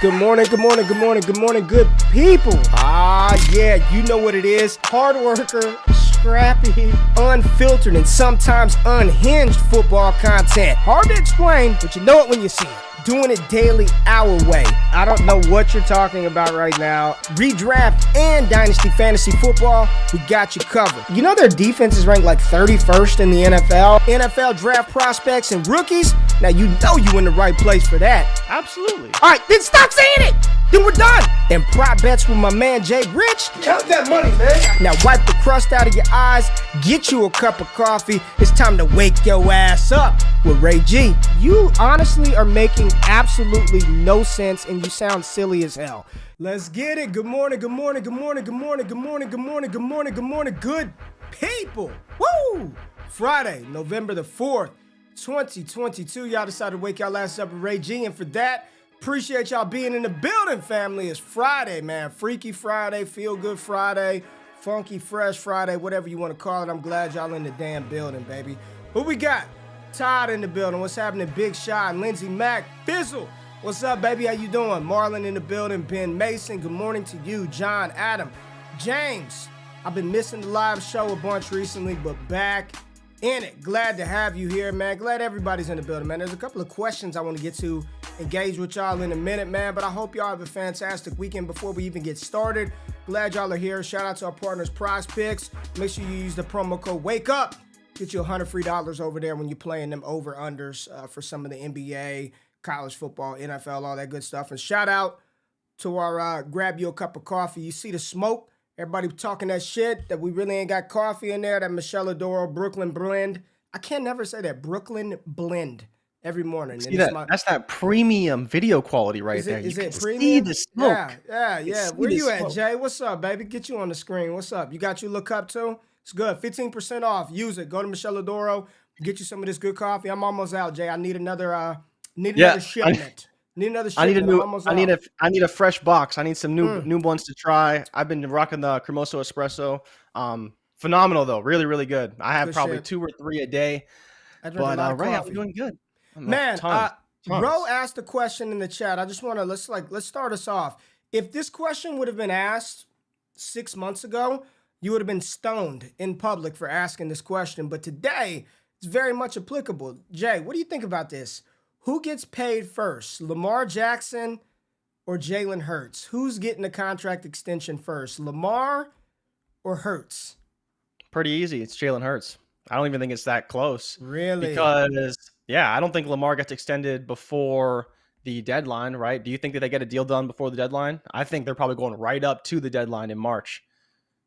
Good morning, good morning, good morning, good morning, good people. Yeah, you know what it is. Hard worker, scrappy, unfiltered, and sometimes unhinged football content. Hard to explain, but you know it when you see it. Doing it daily our way. I don't know what you're talking about right now. Redraft and Dynasty Fantasy Football, we got you covered. You know their defense is ranked like 31st in the NFL? NFL draft prospects and rookies? Now you know you in the right place for that. Absolutely. All right, then stop saying it. Then we're done. And prop bets with my man Jay Rich. Count that money, man. Now wipe the crust out of your eyes, get you a cup of coffee. It's time to wake your ass up with Ray G. You honestly are making absolutely no sense and you sound silly as hell. Let's get it. Good morning, good morning, good morning, good morning, good morning, good morning, good morning, good morning, good people. Woo! Friday, November the 4th, 2022. Y'all decided to wake y'all ass up with Ray G, and for that, appreciate y'all being in the building, family. It's Friday, man. Freaky Friday, Feel Good Friday, Funky Fresh Friday, whatever you want to call it. I'm glad y'all in the damn building, baby. Who we got? Todd in the building. What's happening? Big Shot, Lindsey Mack, Fizzle. What's up, baby? How you doing? Marlon in the building. Ben Mason, good morning to you. John, Adam, James. I've been missing the live show a bunch recently, but back in it. Glad to have you here, man. Glad everybody's in the building, man. There's a couple of questions I want to get to, engage with y'all in a minute, man, but I hope y'all have a fantastic weekend before we even get started. Glad y'all are here. Shout out to our partners, Prize Picks. Make sure you use the promo code WAKEUP. Get you $100 free over there when you're playing them over-unders for some of the NBA, college football, NFL, all that good stuff. And shout out to our grab you a cup of coffee. You see the smoke? Everybody talking that shit, that we really ain't got coffee in there, that Michelle Adoro Brooklyn blend. I can never say that, Brooklyn blend every morning. See that? That's that premium video quality right there. Is you it can premium? see the smoke. Yeah. Where you at, Jay? What's up, baby? Get you on the screen. What's up? You got your little cup too? It's good. 15% off. Use it. Go to Michelle Adoro. Get you some of this good coffee. I'm almost out, Jay. I need another shipment. I need a fresh box. I need some new ones to try. I've been rocking the Cremoso Espresso. Phenomenal though. Really, really good. I have probably 2 or 3 a day. But Ray, I'm doing good. Man, Ro asked a question in the chat. I just want to let's start us off. If this question would have been asked 6 months ago, you would have been stoned in public for asking this question. But today, it's very much applicable. Jay, what do you think about this? Who gets paid first, Lamar Jackson or Jalen Hurts? Who's getting a contract extension first, Lamar or Hurts? Pretty easy. It's Jalen Hurts. I don't even think it's that close. Really? Because, I don't think Lamar gets extended before the deadline, right? Do you think that they get a deal done before the deadline? I think they're probably going right up to the deadline in March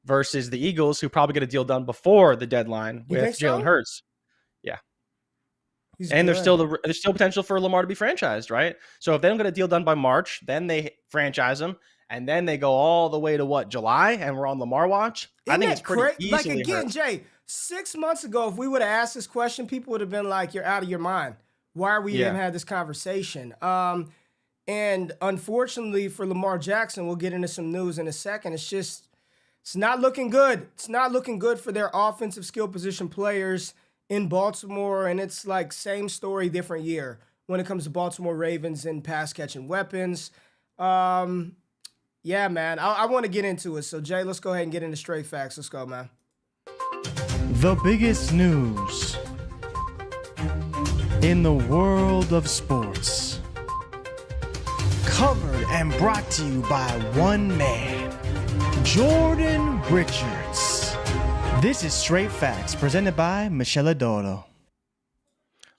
versus the Eagles, who probably get a deal done before the deadline with Jalen Hurts. Yeah. And there's still potential for Lamar to be franchised, right? So if they don't get a deal done by March, then they franchise him, and then they go all the way to July, and we're on Lamar watch. I think it's pretty easily like again, Hurts. Jay, 6 months ago, if we would have asked this question, people would have been like, "You're out of your mind. Why are we even having this conversation?" And unfortunately for Lamar Jackson, we'll get into some news in a second. It's not looking good. It's not looking good for their offensive skill position players in Baltimore, and it's like same story, different year when it comes to Baltimore Ravens and pass catching weapons. Man, I want to get into it. So, Jay, let's go ahead and get into straight facts. Let's go, man. The biggest news in the world of sports. Covered and brought to you by one man, Jordan Richards. This is Straight Facts, presented by Michelle Adoro.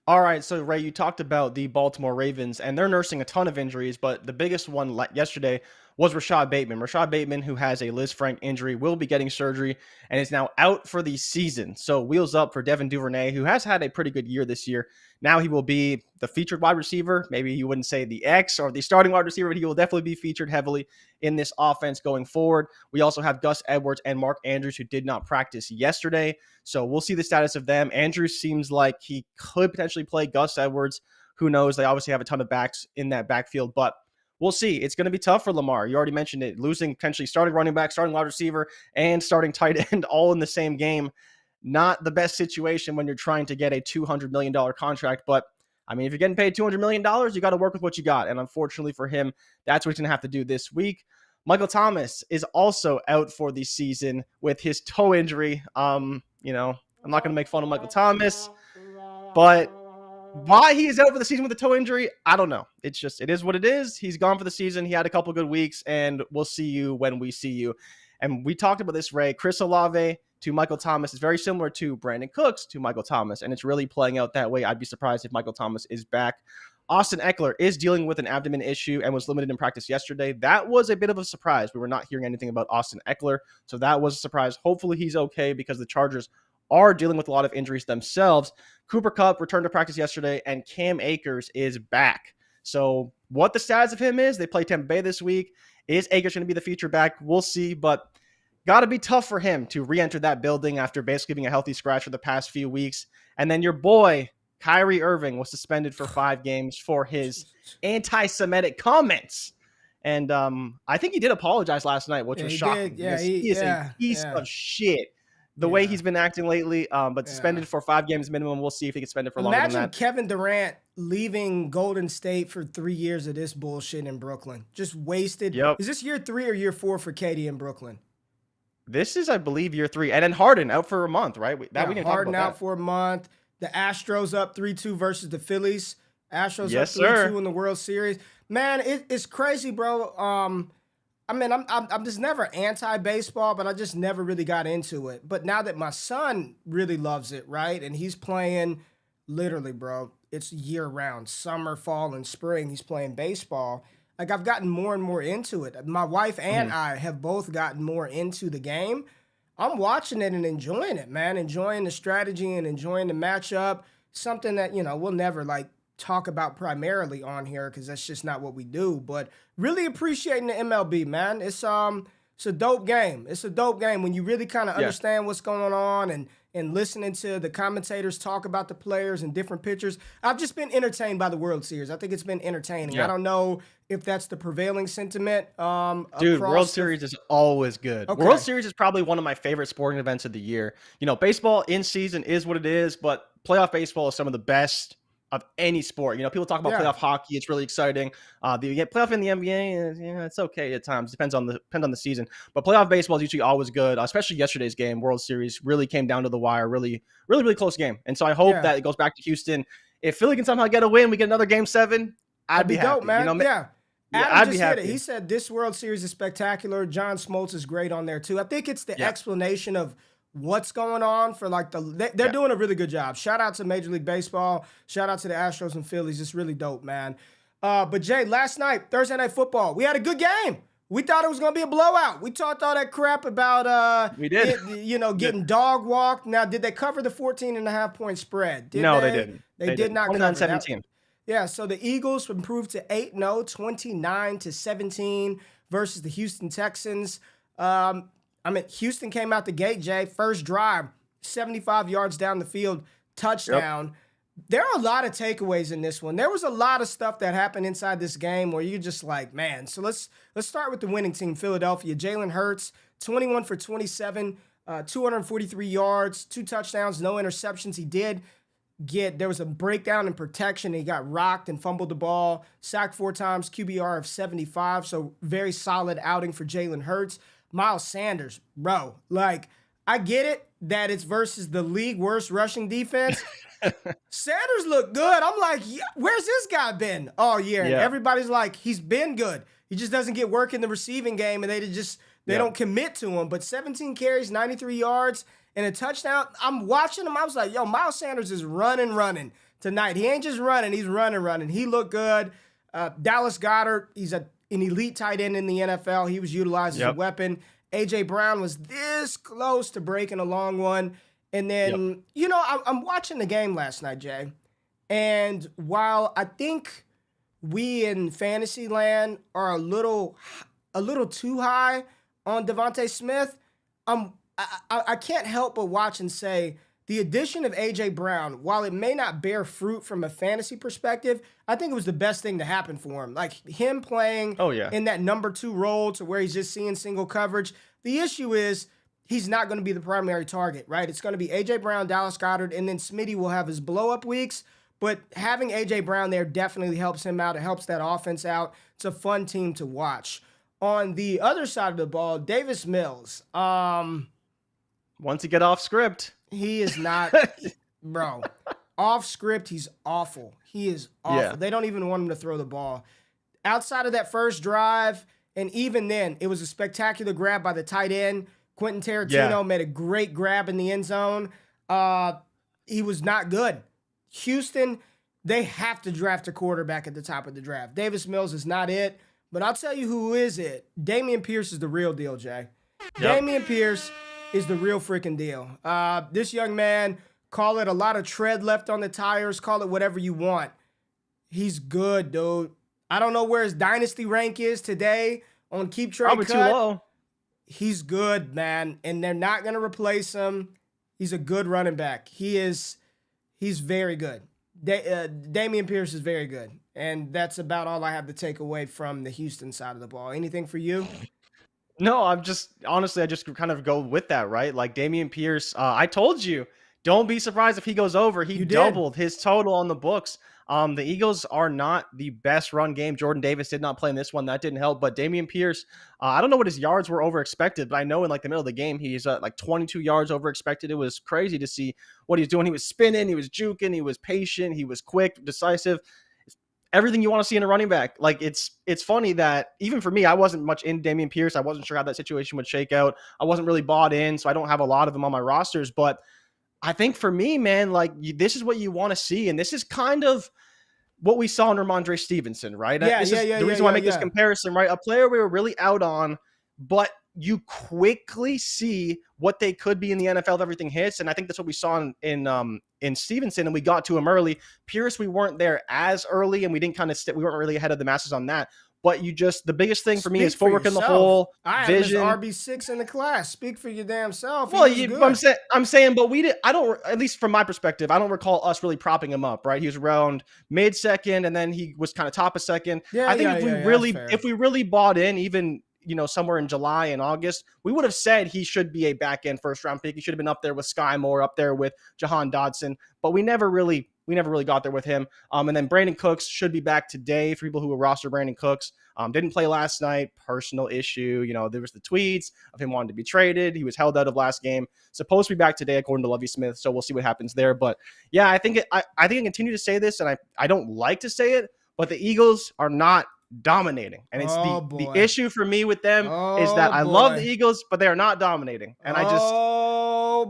All right, so Ray, you talked about the Baltimore Ravens, and they're nursing a ton of injuries, but the biggest one yesterday was Rashad Bateman. Rashad Bateman, who has a Liz Frank injury, will be getting surgery and is now out for the season. So wheels up for Devin Duvernay, who has had a pretty good year this year. Now he will be the featured wide receiver. Maybe you wouldn't say the X or the starting wide receiver, but he will definitely be featured heavily in this offense going forward. We also have Gus Edwards and Mark Andrews, who did not practice yesterday. So we'll see the status of them. Andrews seems like he could potentially play. Gus Edwards, who knows? They obviously have a ton of backs in that backfield, but we'll see. It's going to be tough for Lamar. You already mentioned it. Losing potentially starting running back, starting wide receiver, and starting tight end all in the same game. Not the best situation when you're trying to get a $200 million contract, but I mean, if you're getting paid $200 million, you got to work with what you got. And unfortunately for him, that's what he's going to have to do this week. Michael Thomas is also out for the season with his toe injury. I'm not going to make fun of Michael Thomas, but why he is out for the season with a toe injury, I don't know. It is what it is. He's gone for the season. He had a couple good weeks, and we'll see you when we see you. And we talked about this, Ray. Chris Olave to Michael Thomas is very similar to Brandon Cooks to Michael Thomas, and it's really playing out that way. I'd be surprised if Michael Thomas is back. Austin Eckler is dealing with an abdomen issue and was limited in practice yesterday. That was a bit of a surprise. We were not hearing anything about Austin Eckler, so that was a surprise. Hopefully he's okay because the Chargers are dealing with a lot of injuries themselves. Cooper Kupp returned to practice yesterday, and Cam Akers is back. So what the status of him is, they play Tampa Bay this week. Is Akers going to be the feature back? We'll see, but got to be tough for him to re-enter that building after basically being a healthy scratch for the past few weeks. And then your boy, Kyrie Irving, was suspended for 5 games for his anti-Semitic comments. And I think he did apologize last night, which was shocking. Yeah, he is a piece of shit. The way he's been acting lately, but suspended for 5 games minimum. We'll see if he gets suspended for longer than that. Imagine Kevin Durant leaving Golden State for 3 years of this bullshit in Brooklyn. Just wasted. Yep. Is this year 3 or year 4 for KD in Brooklyn? This is, I believe, year 3. And then Harden out for a month, right? Harden out for a month. The Astros up 3-2 versus the Phillies. Astros Yes, up 3-2 sir. in the World Series. Man, it's crazy, bro. I mean, I'm just never anti-baseball, but I just never really got into it. But now that my son really loves it, right? And he's playing literally, bro, it's year-round. Summer, fall, and spring, he's playing baseball. Like, I've gotten more and more into it. My wife and I have both gotten more into the game. I'm watching it and enjoying it, man. Enjoying the strategy and enjoying the matchup. Something that, we'll never, talk about primarily on here because that's just not what we do. But really appreciating the MLB, man. It's a dope game. It's a dope game when you really kind of understand what's going on and listening to the commentators talk about the players and different pitchers. I've just been entertained by the World Series. I think it's been entertaining. I don't know if that's the prevailing sentiment. Dude, World Series is always good. Okay. World Series is probably one of my favorite sporting events of the year. Baseball in season is what it is, but playoff baseball is some of the best of any sport. People talk about playoff hockey. It's really exciting. The playoff in the NBA, it's okay at times. Depends on the season. But playoff baseball is usually always good, especially yesterday's game. World Series really came down to the wire. Really, really, really close game. And so I hope that it goes back to Houston. If Philly can somehow get a win, we get another Game 7, I'd be happy. Dope, man. Adam I'd just be happy. hit it. He said this World Series is spectacular. John Smoltz is great on there too. I think it's the explanation of what's going on for they're doing a really good job. Shout out to Major League Baseball. Shout out to the Astros and Phillies. It's really dope, man. But Jay, last night, Thursday Night Football, we had a good game. We thought it was going to be a blowout. We talked all that crap about we did. Getting dog walked. Now, did they cover the 14.5 point spread? No, they didn't. They did not cover 29-17. Yeah, so the Eagles improved to 8-0, 29-17 versus the Houston Texans. Houston came out the gate, Jay. First drive, 75 yards down the field, touchdown. Yep. There are a lot of takeaways in this one. There was a lot of stuff that happened inside this game where you're just like, man. So let's start with the winning team, Philadelphia. Jalen Hurts, 21 for 27, 243 yards, 2 touchdowns, no interceptions. There was a breakdown in protection. He got rocked and fumbled the ball, sacked 4 times, QBR of 75. So very solid outing for Jalen Hurts. Miles Sanders, bro, I get it that it's versus the league worst rushing defense. Sanders looked good. I'm like, where's this guy been all year? And everybody's like, he's been good. He just doesn't get work in the receiving game, and they don't commit to him. But 17 carries, 93 yards, and a touchdown. I'm watching him. I was like, Miles Sanders is running tonight. He ain't just running. He's running. He looked good. Dallas Goedert, he's an elite tight end in the NFL. He was utilized as a weapon. A.J. Brown was this close to breaking a long one. And then, I'm watching the game last night, Jay. And while I think we in fantasy land are a little too high on Devontae Smith, I can't help but watch and say the addition of A.J. Brown, while it may not bear fruit from a fantasy perspective, I think it was the best thing to happen for him. Like him playing in that number 2 role to where he's just seeing single coverage. The issue is he's not going to be the primary target, right? It's going to be A.J. Brown, Dallas Goedert, and then Smitty will have his blow-up weeks. But having A.J. Brown there definitely helps him out. It helps that offense out. It's a fun team to watch. On the other side of the ball, Davis Mills. Once you get off script, He is not, bro. Off script, he's awful. He is awful. Yeah. They don't even want him to throw the ball. Outside of that first drive, and even then, it was a spectacular grab by the tight end. Quentin Tarantino made a great grab in the end zone. He was not good. Houston, they have to draft a quarterback at the top of the draft. Davis Mills is not it, but I'll tell you who is it. Dameon Pierce is the real deal, Jay. Yep. Dameon Pierce is the real freaking deal. This young man, call it a lot of tread left on the tires, call it whatever you want. He's good, dude. I don't know where his dynasty rank is today on Keep Trade probably Cut. too low. He's good, man, and they're not going to replace him. He's a good running back. He's very good. Dameon Pierce is very good, and that's about all I have to take away from the Houston side of the ball. Anything for you? No, I just kind of go with that, right? Like Dameon Pierce, I told you, don't be surprised if he goes over. He doubled his total on the books. The Eagles are not the best run game. Jordan Davis did not play in this one. That didn't help. But Dameon Pierce, I don't know what his yards were over expected, but I know in like the middle of the game, he's like 22 yards over expected. It was crazy to see what he's doing. He was spinning, he was juking, he was patient, he was quick, decisive. Everything you want to see in a running back. Like it's funny that even for me, I wasn't much in Dameon Pierce. I wasn't sure how that situation would shake out. I wasn't really bought in, so I don't have a lot of them on my rosters. But I think for me, man, like this is what you want to see, and this is kind of what we saw in Ramondre Stevenson, right? The reason why I make this comparison, right? A player we were really out on, but you quickly see what they could be in the NFL if everything hits. And I think that's what we saw in Stevenson, and we got to him early. Pierce, we weren't there as early, and we didn't we weren't really ahead of the masses on that. But the biggest thing for me is footwork in the hole, vision. I RB6 in the class. Speak for your damn self. Well, I'm saying, but at least from my perspective, I don't recall us really propping him up, right? He was around mid-second, and then he was kind of top of second. I think if we really bought in, even somewhere in July and August, we would have said he should be a back-end first-round pick. He should have been up there with Sky Moore, up there with Jahan Dodson, but we never really got there with him. And then Brandon Cooks should be back today for people who will roster Brandon Cooks. Didn't play last night, personal issue. There was the tweets of him wanting to be traded. He was held out of last game. Supposed to be back today, according to Lovie Smith. So we'll see what happens there. But yeah, I think I continue to say this, and I don't like to say it, but the Eagles are not dominating. And it's the issue for me with them is that I love the Eagles, but they are not dominating. And I just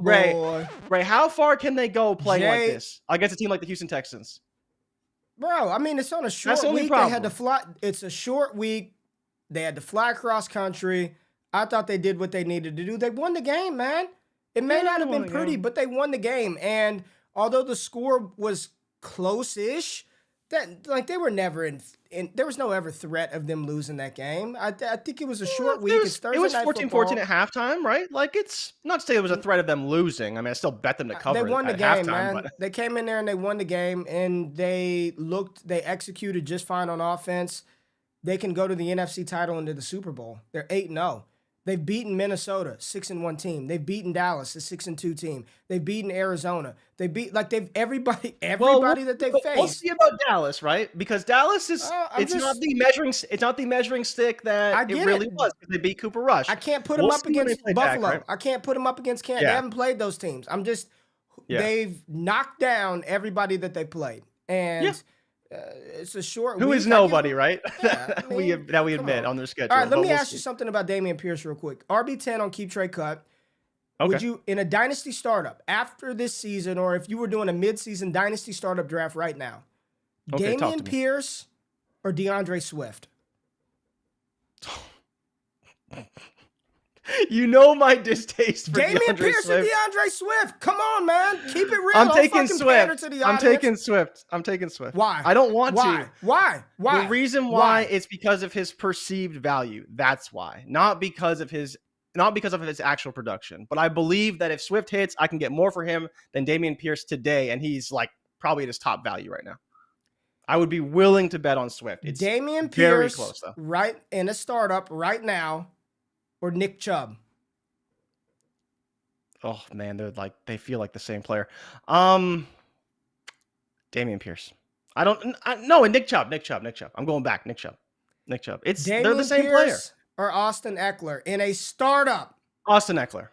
Ray, how far can they go playing like this against a team like the Houston Texans? Bro, I mean, it's on a short week. They had to fly. It's a short week. They had to fly cross country. I thought they did what they needed to do. They won the game, man. It may not have been pretty, but they won the game. And although the score was close-ish, they were never in there was no ever threat of them losing that game. I think it was a short week. It's Thursday night football. 14-14 at halftime, right? Like, it's not to say it was a threat of them losing. I mean, I still bet them to cover. They won the game, halftime, man. They came in there and they won the game, and they executed just fine on offense. They can go to the NFC title and to the Super Bowl. They're 8-0. They've beaten Minnesota, 6-1 team. They've beaten Dallas, a 6-2 team. They've beaten Arizona. Everybody that they've faced. We'll see about Dallas, right? Because Dallas is not the measuring stick that it really was. They beat Cooper Rush. I can't put them up against Buffalo. Right? I can't put them up against Kansas. They haven't played those teams. They've knocked down everybody that they played, and. It's a short. Who is nobody, right? Yeah, we admit on their schedule. All right, let me ask you something about Dameon Pierce real quick. RB10 on Keep Trade Cut. Okay. Would you, in a dynasty startup after this season, or if you were doing a mid-season dynasty startup draft right now, Dameon Pierce or DeAndre Swift? You know my distaste for Dameon Pierce Swift. or DeAndre Swift. Come on, man. Keep it real. I'm taking Swift. I'm taking Swift. Why? I don't want to. Why? The reason why is because of his perceived value. That's why. Not because of his actual production. But I believe that if Swift hits, I can get more for him than Dameon Pierce today, and he's like probably at his top value right now. I would be willing to bet on Swift. It's Dameon very Pierce close though. Right in a startup right now. Or Nick Chubb? Oh man, they feel like the same player. Damian Pierce. No, and Nick Chubb. I'm going back. Nick Chubb. They're the Damian same player. Pierce or Austin Eckler in a startup? Austin Eckler.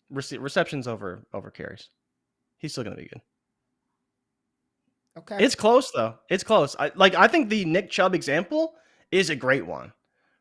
Receptions over carries. He's still going to be good. Okay. It's close, though. It's close. I think the Nick Chubb example is a great one,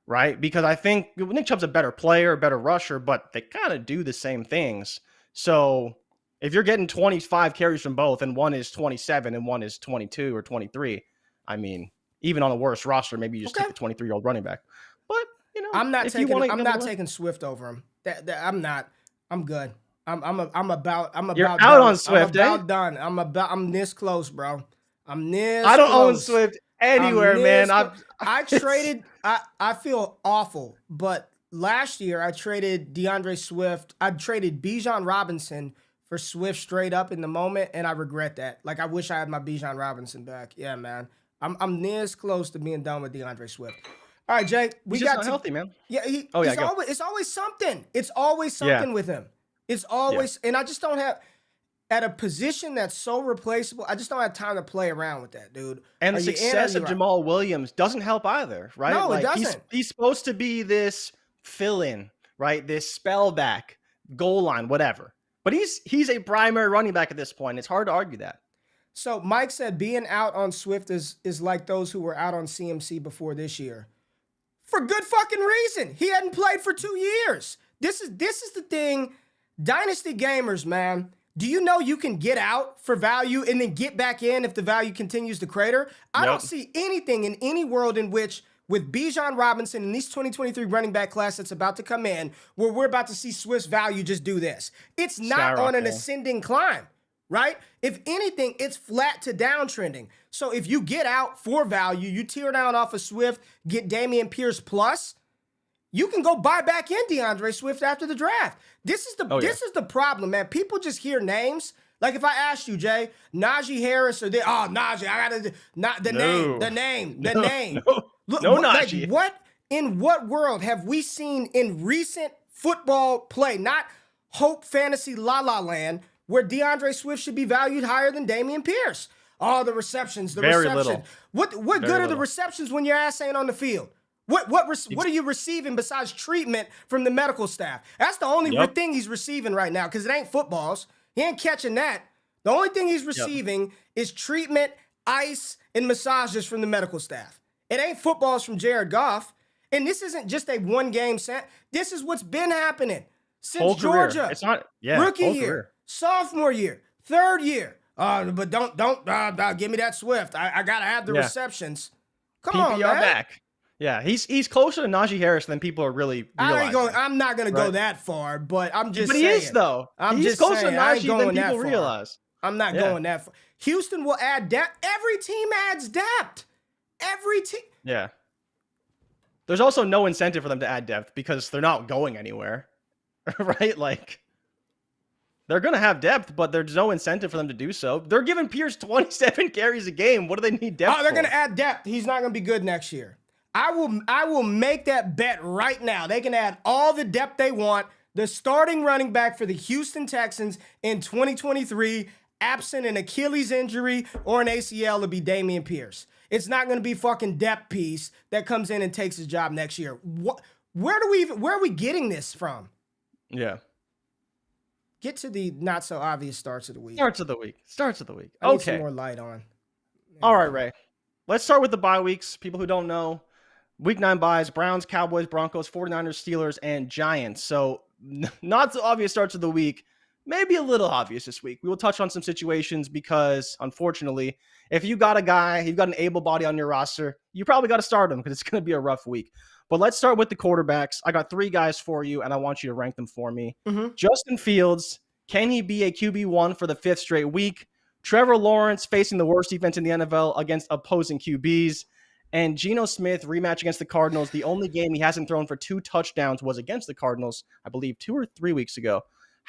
right? Because I think Nick Chubb's a better player, a better rusher, but they kind of do the same things. So if you're getting 25 carries from both and one is 27 and one is 22 or 23, I mean, even on a worse roster, maybe you just take the 23-year-old running back. But, I'm not taking Swift over him. I'm not. I'm good. I'm about You're out done. on Swift. I'm about done. I'm this close, bro. I'm this I don't close. own Swift anywhere, man. I traded. I feel awful, but last year I traded DeAndre Swift. I traded Bijan Robinson for Swift straight up in the moment, and I regret that. Like, I wish I had my Bijan Robinson back. Yeah, man. I'm this close to being done with DeAndre Swift. All right, Jay. He's just not healthy, man. Yeah, it's always something. It's always something with him. It's always, and I just don't have, at a position that's so replaceable, I just don't have time to play around with that, dude. And the success of Jamal Williams doesn't help either, right? No, it doesn't. He's supposed to be this fill-in, right? This spell back, goal line, whatever. But he's a primary running back at this point. It's hard to argue that. So Mike said being out on Swift is like those who were out on CMC before this year. For good fucking reason. He hadn't played for 2 years. This is the thing. Dynasty gamers, man. Do you know you can get out for value and then get back in if the value continues to crater? I don't see anything in any world in which, with Bijan Robinson and these 2023 running back class that's about to come in, where we're about to see Swift's value just do this. It's not on an ascending climb, right? If anything, it's flat to downtrending. So if you get out for value, you tear down off of Swift, get Damian Pierce plus, you can go buy back in DeAndre Swift after the draft. This is the problem, man. People just hear names. Like if I asked you, Jay, Najee Harris or Najee, I gotta the name. Look, Najee. Like in what world have we seen in recent football play, not hope fantasy la la land, where DeAndre Swift should be valued higher than Damian Pierce? Oh, the receptions, Very reception. little. What Very good are the little. receptions when your ass ain't on the field? What are you receiving besides treatment from the medical staff? That's the only thing he's receiving right now, because it ain't footballs. He ain't catching that. The only thing he's receiving is treatment, ice, and massages from the medical staff. It ain't footballs from Jared Goff. And this isn't just a one-game set. This is what's been happening since Whole Georgia. Career. It's not rookie whole year, career. sophomore year, third year. But don't give me that Swift. I gotta have the receptions. Come on, man. back. Yeah, he's closer to Najee Harris than people are really realizing. I'm not gonna go that far, but I'm just. But saying. he is though. He's closer to Najee than people realize. I'm not going that far. Houston will add depth. Every team adds depth. Every team. Yeah. There's also no incentive for them to add depth because they're not going anywhere, right? Like, they're going to have depth, but there's no incentive for them to do so. They're giving Pierce 27 carries a game. What do they need depth for? They're going to add depth. He's not going to be good next year. I will make that bet right now. They can add all the depth they want. The starting running back for the Houston Texans in 2023, absent an Achilles injury or an ACL, will be Damian Pierce. It's not going to be fucking depth piece that comes in and takes his job next year. Where are we getting this from? Yeah. Get to the not so obvious starts of the week. Starts of the week. I need some more light on. All right, Ray. Let's start with the bye weeks. People who don't know, Week 9 buys: Browns, Cowboys, Broncos, 49ers, Steelers, and Giants. So not so obvious starts of the week. Maybe a little obvious this week. We will touch on some situations because, unfortunately, if you got a guy, you've got an able body on your roster, you probably got to start him because it's going to be a rough week. But let's start with the quarterbacks. I got 3 guys for you, and I want you to rank them for me. Mm-hmm. Justin Fields, can he be a QB1 for the 5th straight week? Trevor Lawrence facing the worst defense in the NFL against opposing QBs. And Geno Smith, rematch against the Cardinals. The only game he hasn't thrown for 2 touchdowns was against the Cardinals, I believe 2 or 3 weeks ago.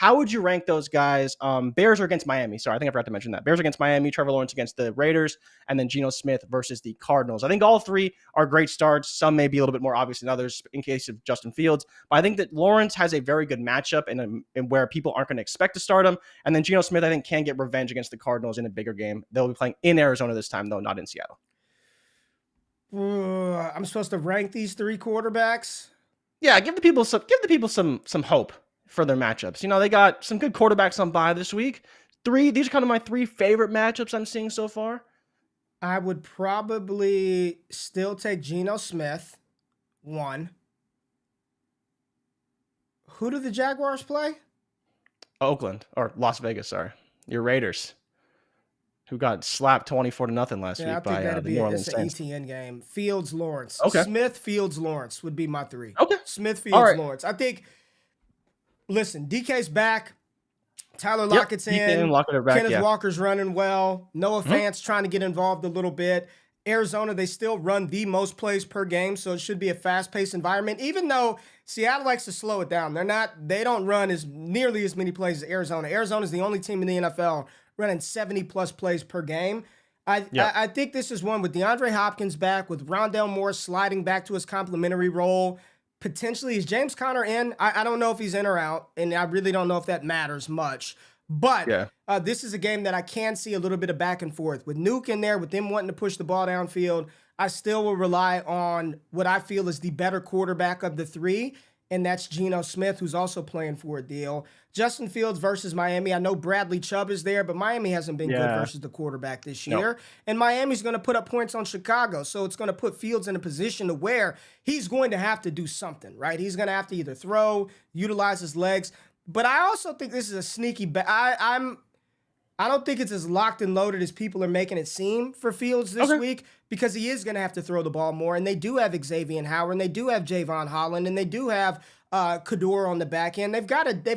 How would you rank those guys? Bears are against Miami. Sorry, I think I forgot to mention that. Bears against Miami, Trevor Lawrence against the Raiders, and then Geno Smith versus the Cardinals. I think all three are great starts. Some may be a little bit more obvious than others in case of Justin Fields. But I think that Lawrence has a very good matchup and where people aren't going to expect to start him. And then Geno Smith, I think, can get revenge against the Cardinals in a bigger game. They'll be playing in Arizona this time, though, not in Seattle. I'm supposed to rank these three quarterbacks. Yeah, give the people some hope for their matchups. You know, they got some good quarterbacks on bye this week. These are kind of my three favorite matchups I'm seeing so far. I would probably still take Geno Smith, one. Who do the Jaguars play? Oakland, or Las Vegas, sorry. Your Raiders, who got slapped 24-0 last week by the New Orleans Saints. It's an ETN game. Fields, Lawrence. Okay. Smith, Fields, Lawrence would be my three. Okay. Smith, Fields, Lawrence. I think, listen, DK's back. Tyler Lockett's in. Kenneth Walker's running well. Noah Fant's trying to get involved a little bit. Arizona, they still run the most plays per game, so it should be a fast-paced environment. Even though Seattle likes to slow it down, they don't run nearly as many plays as Arizona. Arizona's the only team in the NFL running 70-plus plays per game. I think this is one with DeAndre Hopkins back, with Rondale Moore sliding back to his complimentary role. Potentially, is James Conner in? I don't know if he's in or out, and I really don't know if that matters much. But this is a game that I can see a little bit of back and forth. With Nuke in there, with them wanting to push the ball downfield, I still will rely on what I feel is the better quarterback of the three, and that's Geno Smith, who's also playing for a deal. Justin Fields versus Miami. I know Bradley Chubb is there, but Miami hasn't been good versus the quarterback this year. And Miami's going to put up points on Chicago, so it's going to put Fields in a position to where he's going to have to do something, right? He's going to have to either throw, utilize his legs. But I also think this is a sneaky bet. I don't think it's as locked and loaded as people are making it seem for Fields this week, because he is going to have to throw the ball more. And they do have Xavier Howard, and they do have Javon Holland, and they do have Kador on the back end. They've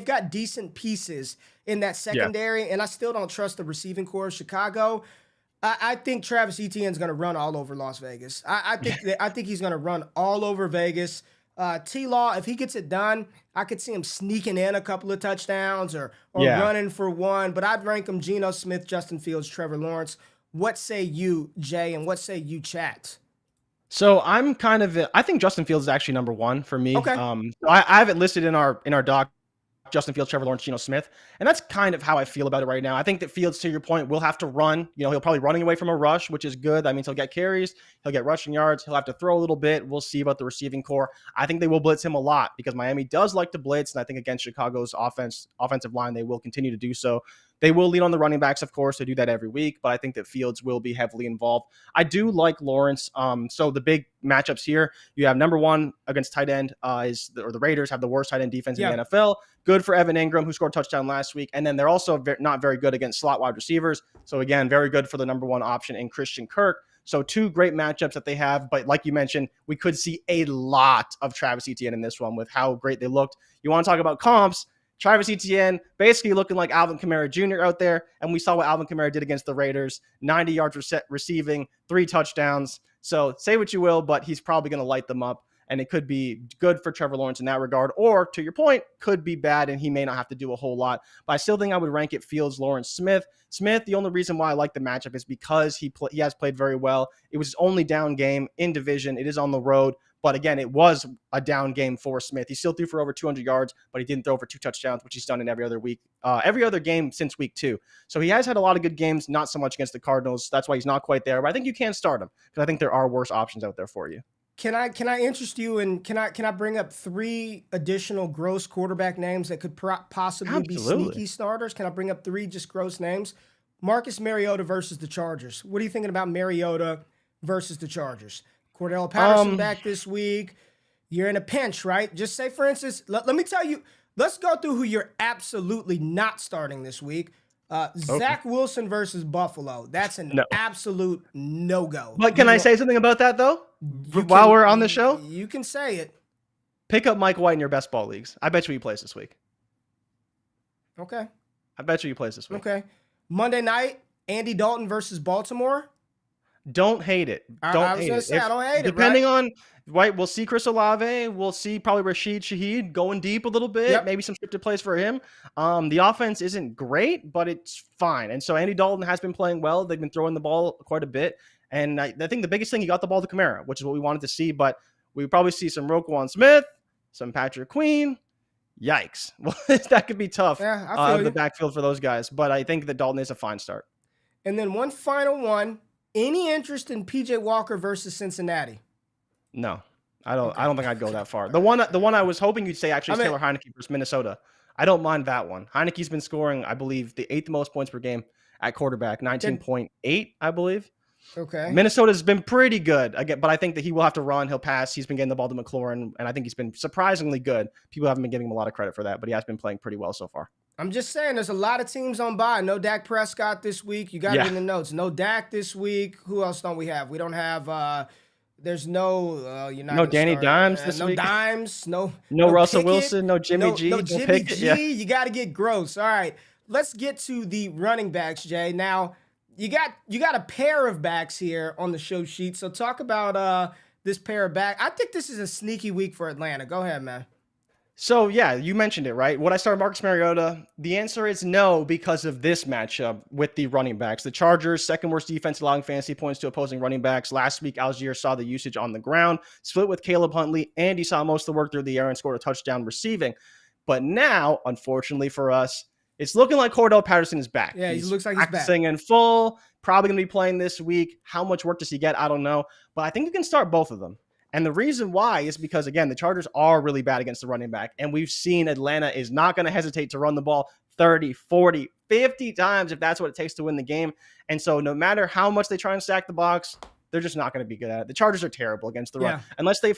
got decent pieces in that secondary, and I still don't trust the receiving core of Chicago. I think Travis Etienne's going to run all over Las Vegas. I think he's going to run all over Vegas. T-Law, if he gets it done, I could see him sneaking in a couple of touchdowns or running for one. But I'd rank him Geno Smith, Justin Fields, Trevor Lawrence. What say you, Jay, and what say you, chat? So I think Justin Fields is actually number one for me. Okay. So I have it listed in our doc, Justin Fields, Trevor Lawrence, Geno Smith. And that's kind of how I feel about it right now. I think that Fields, to your point, will have to run. You know, he'll probably running away from a rush, which is good. That means he'll get carries. He'll get rushing yards. He'll have to throw a little bit. We'll see about the receiving core. I think they will blitz him a lot because Miami does like to blitz. And I think against Chicago's offensive line, they will continue to do so. They will lean on the running backs, of course. They do that every week, but I think that Fields will be heavily involved. I do like Lawrence. So the big matchups here, you have number one against tight end the Raiders have the worst tight end defense in the NFL. Good for Evan Ingram, who scored a touchdown last week. And then they're also not very good against slot wide receivers. So again, very good for the number one option in Christian Kirk. So two great matchups that they have. But like you mentioned, we could see a lot of Travis Etienne in this one with how great they looked. You want to talk about comps? Travis Etienne basically looking like Alvin Kamara Jr. out there. And we saw what Alvin Kamara did against the Raiders. 90 yards receiving, 3 touchdowns. So say what you will, but he's probably going to light them up. And it could be good for Trevor Lawrence in that regard. Or, to your point, could be bad and he may not have to do a whole lot. But I still think I would rank it Fields, Lawrence, Smith. Smith, the only reason why I like the matchup is because he has played very well. It was his only down game in division. It is on the road. But again, it was a down game for Smith. He still threw for over 200 yards, but he didn't throw for 2 touchdowns, which he's done in every other game since week 2. So he has had a lot of good games, not so much against the Cardinals. That's why he's not quite there. But I think you can start him because I think there are worse options out there for you. Can I interest you and can I bring up 3 additional gross quarterback names that could possibly be sneaky starters? Can I bring up 3 just gross names? Marcus Mariota versus the Chargers. What are you thinking about Mariota versus the Chargers? Cordell Patterson back this week. You're in a pinch, right? Just say, for instance, let me tell you, let's go through who you're absolutely not starting this week. Zach Wilson versus Buffalo. That's an absolute no-go. But can I say something about that, though? While we're on the show? You can say it. Pick up Mike White in your best ball leagues. I bet you he plays this week. Okay. I bet you he plays this week. Okay. Monday night, Andy Dalton versus Baltimore. Don't hate it. I was gonna say, I don't hate it, Depending on, right, we'll see Chris Olave. We'll see probably Rashid Shaheed going deep a little bit. Yep. Maybe some scripted plays for him. The offense isn't great, but it's fine. And so Andy Dalton has been playing well. They've been throwing the ball quite a bit. And I think the biggest thing, he got the ball to Kamara, which is what we wanted to see. But we probably see some Roquan Smith, some Patrick Queen. Yikes. Well, that could be tough. Yeah, I feel the you. backfield for those guys. But I think that Dalton is a fine start. And then one final one. Any interest in PJ Walker versus Cincinnati? No, I don't think I'd go that far. The one I was hoping you'd say actually is Taylor Heineke versus Minnesota. I don't mind that one. Heineke's been scoring, I believe, the 8th most points per game at quarterback, 19.8, I believe. Okay. Minnesota's been pretty good again, but I think that he will have to run. He'll pass. He's been getting the ball to McLaurin, and I think he's been surprisingly good. People haven't been giving him a lot of credit for that, but he has been playing pretty well so far. I'm just saying, there's a lot of teams on bye. No Dak Prescott this week. You got it in the notes. No Dak this week. Who else don't we have? We don't have. There's no. You're not no Danny start, Dimes this no week. No Dimes. No Russell Pickett, Wilson. No Jimmy G. No Jimmy Pickett, G. Yeah. You got to get gross. All right, let's get to the running backs, Jay. Now you got a pair of backs here on the show sheet. So talk about this pair of backs. I think this is a sneaky week for Atlanta. Go ahead, man. So, yeah, you mentioned it, right? Would I start Marcus Mariota? The answer is no, because of this matchup with the running backs. The Chargers, second worst defense, allowing fantasy points to opposing running backs. Last week, Algier saw the usage on the ground, split with Caleb Huntley, and he saw most of the work through the air and scored a touchdown receiving. But now, unfortunately for us, it's looking like Cordell Patterson is back. Yeah, he looks like he's back. Practicing in full, probably going to be playing this week. How much work does he get? I don't know. But I think you can start both of them. And the reason why is because, again, the Chargers are really bad against the running back. And we've seen Atlanta is not going to hesitate to run the ball 30, 40, 50 times if that's what it takes to win the game. And so no matter how much they try and stack the box, they're just not going to be good at it. The Chargers are terrible against the run. Unless they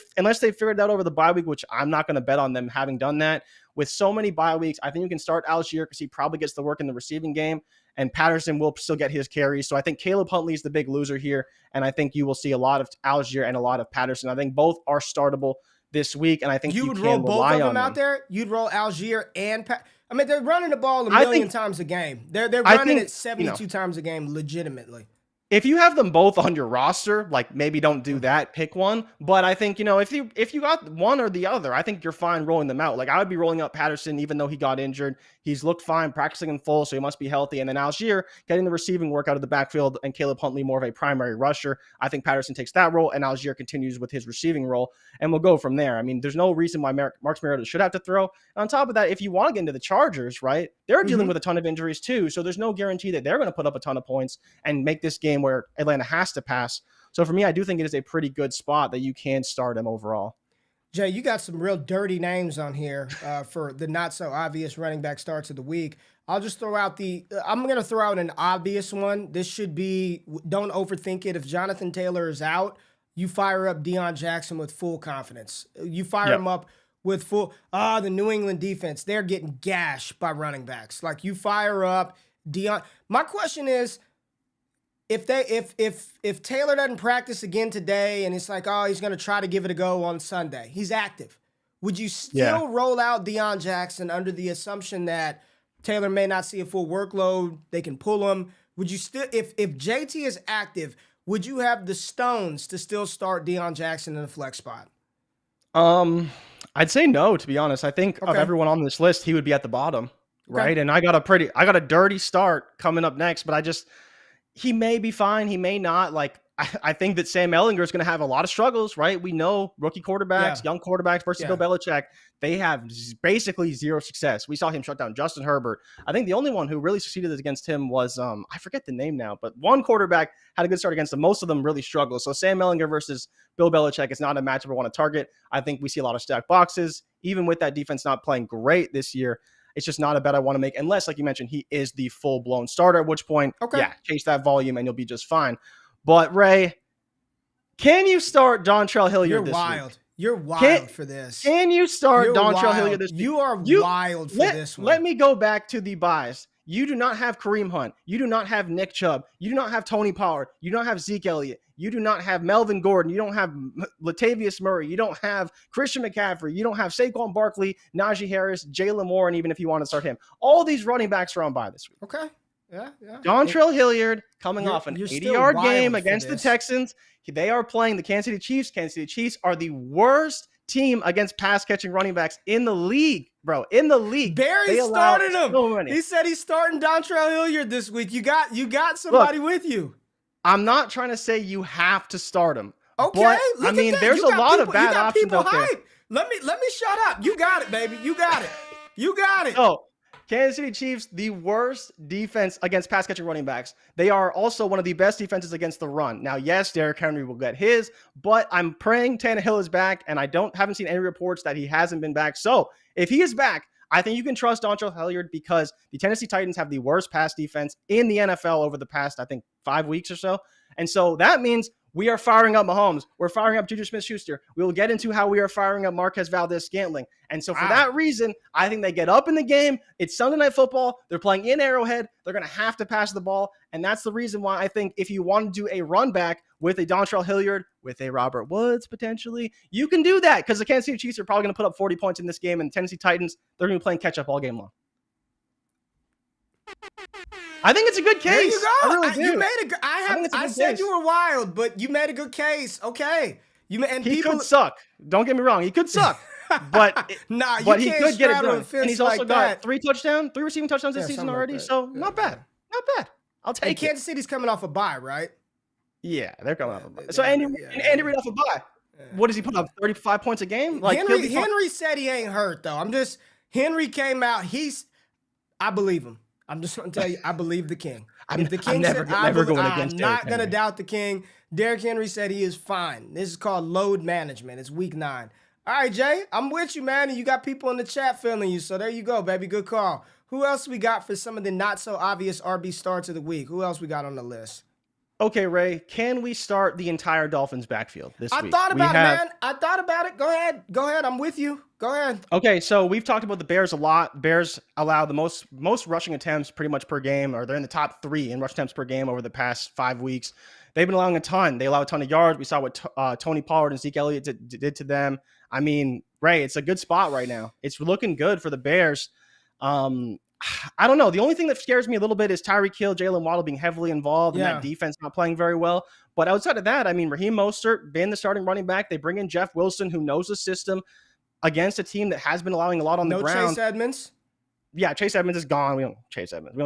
figured that over the bye week, which I'm not going to bet on them having done that. With so many bye weeks, I think you can start Algier because he probably gets the work in the receiving game. And Patterson will still get his carries. So I think Caleb Huntley is the big loser here. And I think you will see a lot of Algier and a lot of Patterson. I think both are startable this week. And I think you would roll both of them out there. You'd roll Algier and I mean, they're running the ball a million times a game. They're running it 72 times a game legitimately. If you have them both on your roster, like maybe don't do that, pick one. But I think, if you got one or the other, I think you're fine rolling them out. Like I would be rolling out Patterson, even though he got injured. He's looked fine, practicing in full, so he must be healthy. And then Algier getting the receiving work out of the backfield and Caleb Huntley more of a primary rusher. I think Patterson takes that role and Algier continues with his receiving role, and we'll go from there. I mean, there's no reason why Marcus Mariota should have to throw. And on top of that, if you want to get into the Chargers, right, they're dealing with a ton of injuries too. So there's no guarantee that they're going to put up a ton of points and make this game where Atlanta has to pass. So for me, I do think it is a pretty good spot that you can start him overall. Jay, you got some real dirty names on here for the not so obvious running back starts of the week. I'll just throw out I'm going to throw out an obvious one. This should be, don't overthink it. If Jonathan Taylor is out, you fire up Deion Jackson with full confidence. You fire him up with full, the New England defense, they're getting gashed by running backs. Like you fire up Deion. My question is, if Taylor doesn't practice again today and it's like, he's going to try to give it a go on Sunday, he's active, would you still roll out Deion Jackson under the assumption that Taylor may not see a full workload, they can pull him? Would you still, if JT is active, would you have the stones to still start Deion Jackson in the flex spot? I'd say no, to be honest. I think of everyone on this list, he would be at the bottom, right? And I got a dirty start coming up next, but he may be fine. He may not. Like, I think that Sam Ehlinger is going to have a lot of struggles, right? We know rookie quarterbacks, young quarterbacks versus Bill Belichick, they have basically zero success. We saw him shut down Justin Herbert. I think the only one who really succeeded against him was, I forget the name now, but one quarterback had a good start against him. Most of them really struggle. So Sam Ehlinger versus Bill Belichick is not a matchup I want to target. I think we see a lot of stacked boxes, even with that defense not playing great this year. It's just not a bet I want to make unless, like you mentioned, he is the full-blown starter, at which point, chase that volume and you'll be just fine. But, Ray, can you start Dontrell Hilliard this week? You're wild for this. Can you start Dontrell Hilliard this week? You are wild for this one. Let me go back to the buys. You do not have Kareem Hunt. You do not have Nick Chubb. You do not have Tony Pollard. You don't have Zeke Elliott. You do not have Melvin Gordon. You don't have Latavius Murray. You don't have Christian McCaffrey. You don't have Saquon Barkley, Najee Harris, Jalen Warren, even if you want to start him. All these running backs are on bye this week. Okay. Yeah. Dontrell Hilliard coming You're- off an you're still 80-yard wild game for against the this. Texans. They are playing the Kansas City Chiefs. Kansas City Chiefs are the worst team against pass-catching running backs in the league, bro. In the league. Barry They allow started him. so many. He said he's starting Dontrell Hilliard this week. You got somebody with you. I'm not trying to say you have to start him. Okay, but, look I mean, at that. there's a lot of bad options out there. Hype. Let me shut up. You got it, baby. You got it. You got it. So, Kansas City Chiefs, the worst defense against pass-catching running backs. They are also one of the best defenses against the run. Now, yes, Derrick Henry will get his, but I'm praying Tannehill is back, and I haven't seen any reports that he hasn't been back. So, if he is back, I think you can trust Dontrell Hilliard because the Tennessee Titans have the worst pass defense in the NFL over the past, I think, 5 weeks or so. And so that means we are firing up Mahomes. We're firing up Juju Smith-Schuster. We will get into how we are firing up Marquez Valdez-Scantling. And so for that reason, I think they get up in the game. It's Sunday Night Football. They're playing in Arrowhead. They're going to have to pass the ball. And that's the reason why I think if you want to do a run back with a Dontrell Hilliard, with a Robert Woods potentially, you can do that because the Kansas City Chiefs are probably going to put up 40 points in this game. And the Tennessee Titans, they're going to be playing catch-up all game long. I think it's a good case. There you go. I really do. You made I said case. You were wild, but you made a good case. Okay. He could suck. Don't get me wrong. He could suck. But he could get it done. And he's also got 3 receiving touchdowns this season already. Like so not bad. Not bad. I'll take it. Kansas City's coming off a bye, right? Yeah, they're coming off a bye. So Andy Reid off a bye. What does he put up? 35 points a game? Like Henry said he ain't hurt though. Henry came out. I believe him. I'm just going to tell you, I believe the King. If the King said, I'm not going to doubt the King. Derrick Henry said he is fine. This is called load management. It's week 9. All right, Jay, I'm with you, man. And you got people in the chat feeling you. So there you go, baby. Good call. Who else we got for some of the not so obvious RB starts of the week? Who else we got on the list? Okay, Ray, can we start the entire Dolphins backfield this week? I thought about it, man. I thought about it. Go ahead. I'm with you. Go ahead. Okay, so we've talked about the Bears a lot. Bears allow the most rushing attempts pretty much per game, or they're in the top 3 in rush attempts per game over the past 5 weeks. They've been allowing a ton. They allow a ton of yards. We saw what Tony Pollard and Zeke Elliott did to them. I mean, Ray, it's a good spot right now. It's looking good for the Bears. I don't know. The only thing that scares me a little bit is Tyreek Hill, Jalen Waddle being heavily involved and that defense not playing very well. But outside of that, I mean, Raheem Mostert been the starting running back. They bring in Jeff Wilson, who knows the system, against a team that has been allowing a lot on the ground. No Chase Edmonds? Yeah, Chase Edmonds is gone. We don't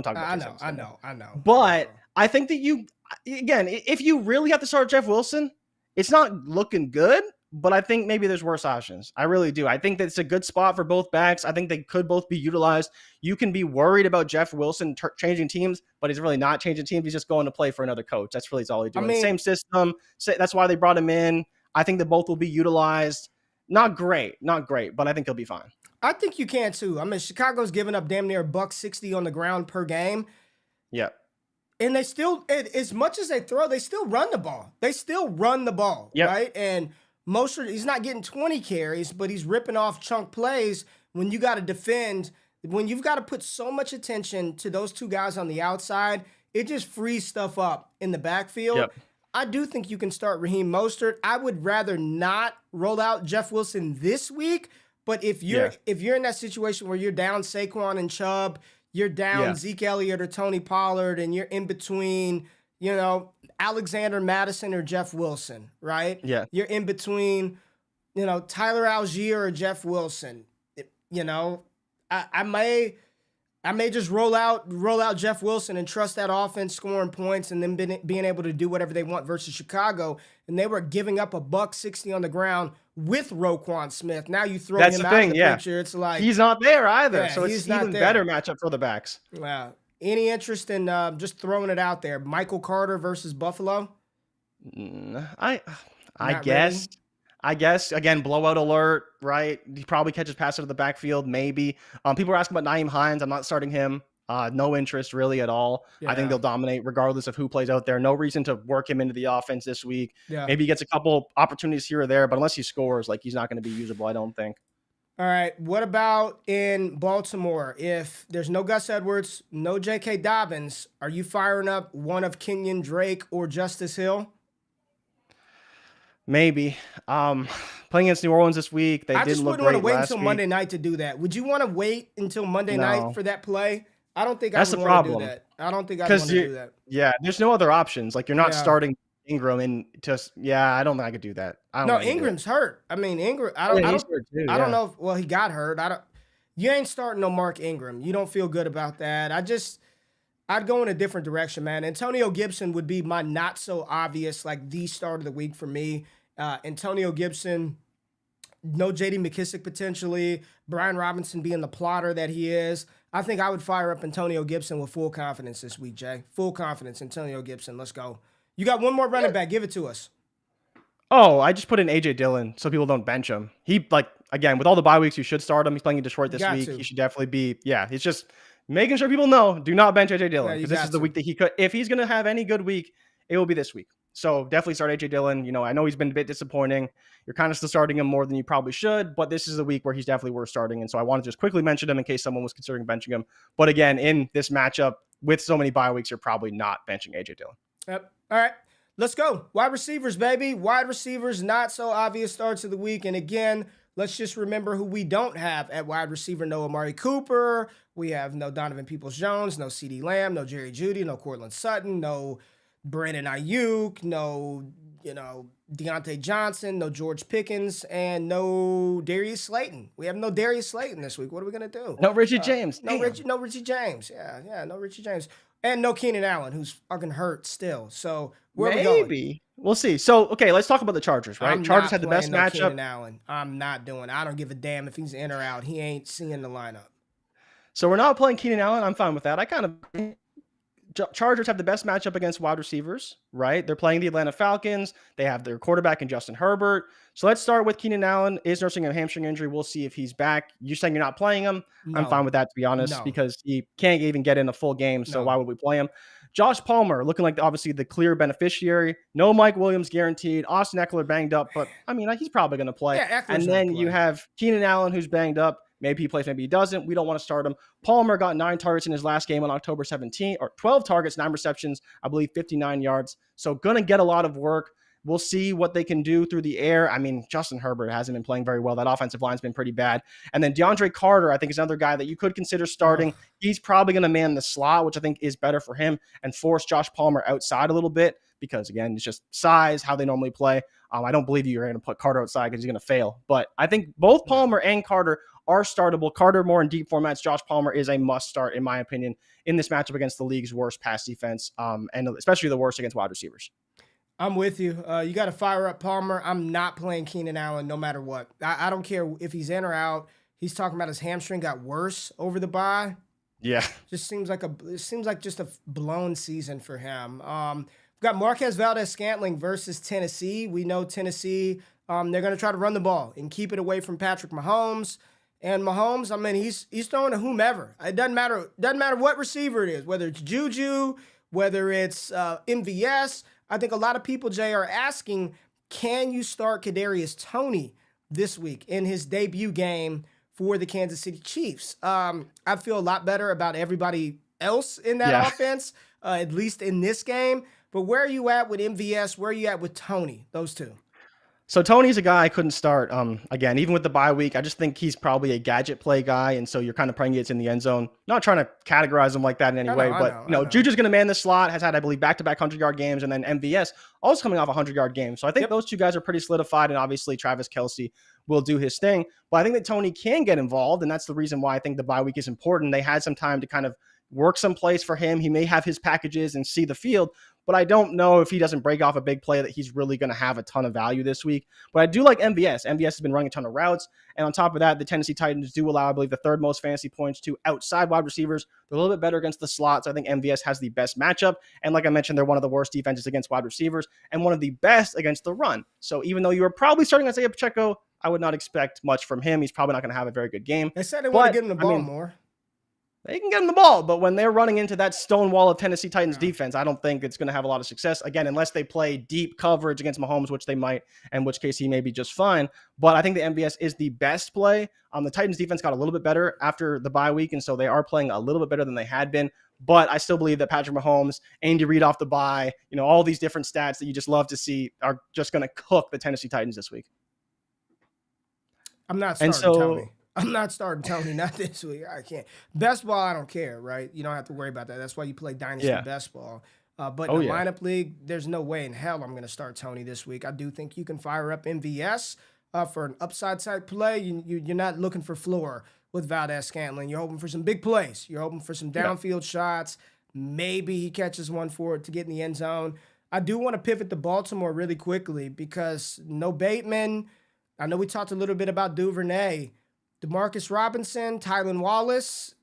talk about Chase Edmonds. I know. But I think that again, if you really have to start Jeff Wilson, it's not looking good. But I think maybe there's worse options. I really do. I think that it's a good spot for both backs. I think they could both be utilized. You can be worried about Jeff Wilson changing teams, but he's really not changing teams. He's just going to play for another coach. That's really all he's doing. Same system. That's why they brought him in. I think that both will be utilized. Not great, but I think he'll be fine. I think you can too. I mean, Chicago's giving up damn near $160 on the ground per game. Yeah. And they still, as much as they throw, they still run the ball. Right? And Mostert, he's not getting 20 carries, but he's ripping off chunk plays when you got to defend. When you've got to put so much attention to those 2 guys on the outside, it just frees stuff up in the backfield. Yep. I do think you can start Raheem Mostert. I would rather not roll out Jeff Wilson this week, but if you're in that situation where you're down Saquon and Chubb, you're down Zeke Elliott or Tony Pollard, and you're in between, Alexander Madison or Jeff Wilson, right? Yeah. You're in between, Tyler Algier or Jeff Wilson. I may just roll out Jeff Wilson and trust that offense scoring points and then being able to do whatever they want versus Chicago. And they were giving up $160 on the ground with Roquan Smith. Now you throw him out of the picture. It's like he's not there either. So it's even better matchup for the backs. Wow. Any interest in just throwing it out there? Michael Carter versus Buffalo? I guess. Really? I guess, again, blowout alert, right? He probably catches pass out of the backfield, maybe. People are asking about Nyheim Hines. I'm not starting him. No interest really at all. Yeah. I think they'll dominate regardless of who plays out there. No reason to work him into the offense this week. Yeah. Maybe he gets a couple opportunities here or there, but unless he scores, he's not going to be usable, I don't think. All right. What about in Baltimore? If there's no Gus Edwards, no J.K. Dobbins, are you firing up one of Kenyon Drake or Justice Hill? Maybe. Playing against New Orleans this week, they didn't look great last week. I just wouldn't want to wait until Monday night to do that. Would you want to wait until Monday night for that play? I don't think I That's would the want to do problem. that. I don't think I'd want Because to do that. there's no other options. Like, you're not Yeah. starting Ingram and just, I don't think I could do that. I don't No, think I could do it. Ingram's hurt. I mean, Ingram. Oh, yeah, he's hurt too. I don't Yeah. know. Well, he got hurt. I don't. You ain't starting no Mark Ingram. You don't feel good about that. I'd go in a different direction, man. Antonio Gibson would be my not so obvious, like the start of the week for me. Antonio Gibson, no JD McKissick potentially, Brian Robinson being the plotter that he is. I think I would fire up Antonio Gibson with full confidence this week, Jay. Full confidence, Antonio Gibson. Let's go. You got one more running back. Give it to us. Oh, I just put in AJ Dillon so people don't bench him. He, like, again, with all the bye weeks, you should start him. He's playing in Detroit this week. He should definitely be, he's just making sure people know, do not bench AJ Dillon, because this is the week that he could, if he's going to have any good week, it will be this week. So definitely start AJ Dillon. You know, I know he's been a bit disappointing. You're kind of still starting him more than you probably should, but this is the week where he's definitely worth starting. And so I want to just quickly mention him in case someone was considering benching him. But again, in this matchup with so many bye weeks, you're probably not benching AJ Dillon. Yep. All right. Let's go. Wide receivers, baby. Wide receivers, not so obvious starts of the week. And again, let's just remember who we don't have at wide receiver. No Amari Cooper. We have no Donovan Peoples-Jones, no CeeDee Lamb, no Jerry Jeudy, no Cortland Sutton, no Brandon Ayuk, no, Deontay Johnson, no George Pickens, and no Darius Slayton. We have no Darius Slayton this week. What are we going to do? No Richie James. No Richie James. Yeah, no Richie James. And no Keenan Allen, who's fucking hurt still. So where are we going? Maybe. We'll see. So, okay, let's talk about the Chargers, right? Chargers had the best matchup. Keenan Allen. I'm not doing it. I don't give a damn if he's in or out. He ain't seeing the lineup. So we're not playing Keenan Allen. I'm fine with that. Chargers have the best matchup against wide receivers, right? They're playing the Atlanta Falcons. They have their quarterback in Justin Herbert. So let's start with Keenan Allen. Is nursing a hamstring injury. We'll see if he's back. You're saying you're not playing him. No. I'm fine with that, to be honest, because he can't even get in a full game. So why would we play him? Josh Palmer looking like obviously the clear beneficiary. No Mike Williams guaranteed. Austin Eckler banged up, but I mean, he's probably going to play. Yeah, and then you have Keenan Allen who's banged up. Maybe he plays, maybe he doesn't. We don't want to start him. Palmer got 9 targets in his last game on October 17th, or 12 targets, 9 receptions, I believe 59 yards. So going to get a lot of work. We'll see what they can do through the air. I mean, Justin Herbert hasn't been playing very well. That offensive line's been pretty bad. And then DeAndre Carter, I think, is another guy that you could consider starting. He's probably going to man the slot, which I think is better for him, and force Josh Palmer outside a little bit because, again, it's just size, how they normally play. I don't believe you're going to put Carter outside because he's going to fail. But I think both Palmer and Carter are startable. Carter more in deep formats. Josh Palmer is a must start, in my opinion, in this matchup against the league's worst pass defense, and especially the worst against wide receivers. I'm with you. You got to fire up Palmer. I'm not playing Keenan Allen no matter what. I don't care if he's in or out. He's talking about his hamstring got worse over the bye. Yeah. It seems like just a blown season for him. We've got Marquez Valdes-Scantling versus Tennessee. We know Tennessee, they're going to try to run the ball and keep it away from Patrick Mahomes. And Mahomes, I mean, he's throwing to whomever. It doesn't matter what receiver it is, whether it's Juju, whether it's MVS. I think a lot of people, Jay, are asking, can you start Kadarius Toney this week in his debut game for the Kansas City Chiefs? I feel a lot better about everybody else in that offense, at least in this game. But where are you at with MVS? Where are you at with Toney? Those two. So Tony's a guy I couldn't start. Again, even with the bye week, I just think he's probably a gadget play guy, and so you're kind of praying it's in the end zone. Not trying to categorize him like that in any way, but Juju's going to man the slot. Has had, I believe, back-to-back 100-yard games, and then MVS also coming off a 100-yard game. So I think those two guys are pretty solidified, and obviously Travis Kelce will do his thing. But I think that Toney can get involved, and that's the reason why I think the bye week is important. They had some time to kind of work some plays for him. He may have his packages and see the field, but I don't know if he doesn't break off a big play that he's really going to have a ton of value this week. But I do like MVS. MVS has been running a ton of routes. And on top of that, the Tennessee Titans do allow, I believe, the 3rd most fantasy points to outside wide receivers. They're a little bit better against the slots. I think MVS has the best matchup. And like I mentioned, they're one of the worst defenses against wide receivers and one of the best against the run. So even though you were probably starting Isaiah Pacheco, I would not expect much from him. He's probably not going to have a very good game. They said they want to give him the ball more. They can get him the ball, but when they're running into that stone wall of Tennessee Titans defense, I don't think it's going to have a lot of success. Again, unless they play deep coverage against Mahomes, which they might, in which case he may be just fine. But I think the MVS is the best play. The Titans defense got a little bit better after the bye week, and so they are playing a little bit better than they had been. But I still believe that Patrick Mahomes, Andy Reid off the bye, all these different stats that you just love to see are just going to cook the Tennessee Titans this week. I'm not starting Tony. I'm not starting Tony, not this week. I can't. Best ball, I don't care, right? You don't have to worry about that. That's why you play Dynasty Yeah. Best Ball. But Oh in the yeah. lineup league, there's no way in hell I'm going to start Tony this week. I do think you can fire up MVS for an upside type play. You're not looking for floor with Valdez Scantling. You're hoping for some big plays. You're hoping for some downfield shots. Maybe he catches one for it to get in the end zone. I do want to pivot to Baltimore really quickly because no Bateman. I know we talked a little bit about Duvernay. Demarcus Robinson, Tylan Wallace,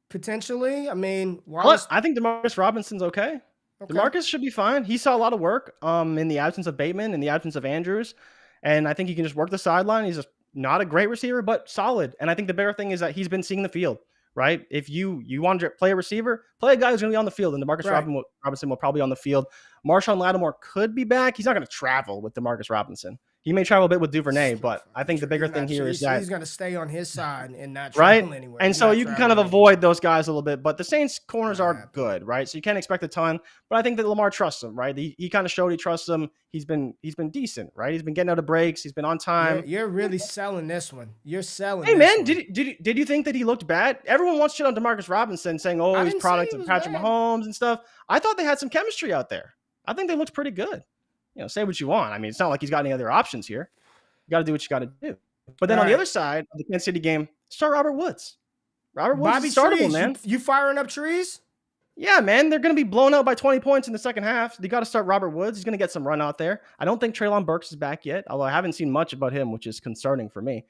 potentially. I mean, Wallace. I think Demarcus Robinson's okay. Demarcus should be fine. He saw a lot of work in the absence of Bateman, in the absence of Andrews. And I think he can just work the sideline. He's just not a great receiver, but solid. And I think the bigger thing is that he's been seeing the field, right? If you want to play a receiver, play a guy who's going to be on the field. And Demarcus Robinson will probably be on the field. Marshawn Lattimore could be back. He's not going to travel with Demarcus Robinson. He may travel a bit with Duvernay, but I think the bigger thing here is that he's going to stay on his side and not travel anywhere. And so you can kind of avoid those guys a little bit. But the Saints corners are good, right? So you can't expect a ton. But I think that Lamar trusts him, right? He kind of showed he trusts him. He's been decent, right? He's been getting out of breaks. He's been on time. You're really selling this one. You're selling. Hey man, did you think that he looked bad? Everyone wants shit on Demarcus Robinson, saying, "Oh, he's product of Patrick Mahomes and stuff." I thought they had some chemistry out there. I think they looked pretty good. Say what you want. I mean, it's not like he's got any other options here. You got to do what you got to do. But then on the other side of the Kansas City game, start Robert Woods. Robert Woods is startable, man. You firing up trees? Yeah, man. They're going to be blown out by 20 points in the second half. You got to start Robert Woods. He's going to get some run out there. I don't think Treylon Burks is back yet, although I haven't seen much about him, which is concerning for me.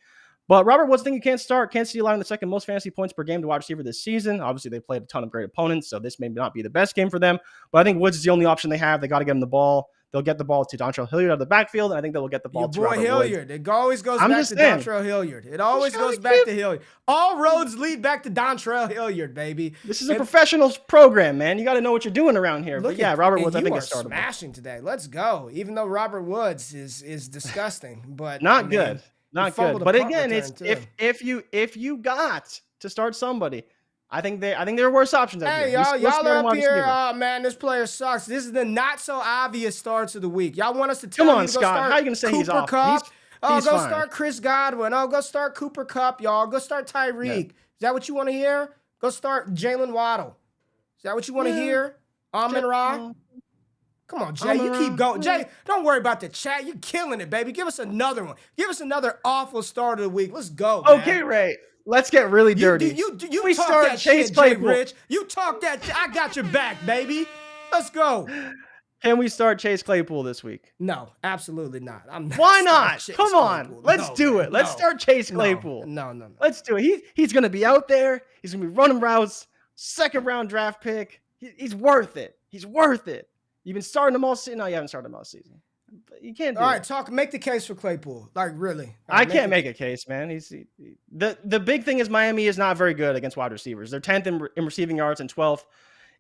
But Robert Woods, I think you can't start. Kansas City allowing the second most fantasy points per game to wide receiver this season. Obviously, they played a ton of great opponents, so this may not be the best game for them. But I think Woods is the only option they have. They got to get him the ball. They'll get the ball to Dontrell Hilliard out of the backfield, and I think they will get the ball to Robert Hilliard. Woods. It always goes back to Dontrell Hilliard. It always goes back to Hilliard. All roads lead back to Dontrell Hilliard, baby. This is a professional program, man. You got to know what you're doing around here. But yeah, Robert Woods, I think, is startable. Smashing today. Let's go. Even though Robert Woods is disgusting, but not good. Not good. But again, it's if you got to start somebody, I think there are worse options out here. Y'all are up here. Oh man, this player sucks. This is the not so obvious starts of the week. Y'all want us to tell you to go start How are you gonna say Cooper he's off? Kupp? He's go fine. Start Chris Godwin. Go start Cooper Kupp, y'all. Go start Tyreek. Yeah. Is that what you want to hear? Go start Jalen Waddle. Is that what you want to hear? Amon-Ra? Come on, Jay. You keep going. Jay, don't worry about the chat. You're killing it, baby. Give us another one. Give us another awful start of the week. Let's go, man. Okay, Ray. Let's get really dirty. You talk that shit, Jay Rich. You talk that. I got your back, baby. Let's go. Can we start Chase Claypool this week? No, absolutely not. Why not? Come on. Let's do it. Let's start Chase Claypool. No. Let's do it. He's going to be out there. He's going to be running routes. Second round draft pick. He's worth it. He's worth it. You've been starting him all season. No, you haven't started him all season. But you can't do all right, make the case for Claypool. Like, really. I can't make a case, man. The big thing is Miami is not very good against wide receivers. They're 10th in receiving yards and 12th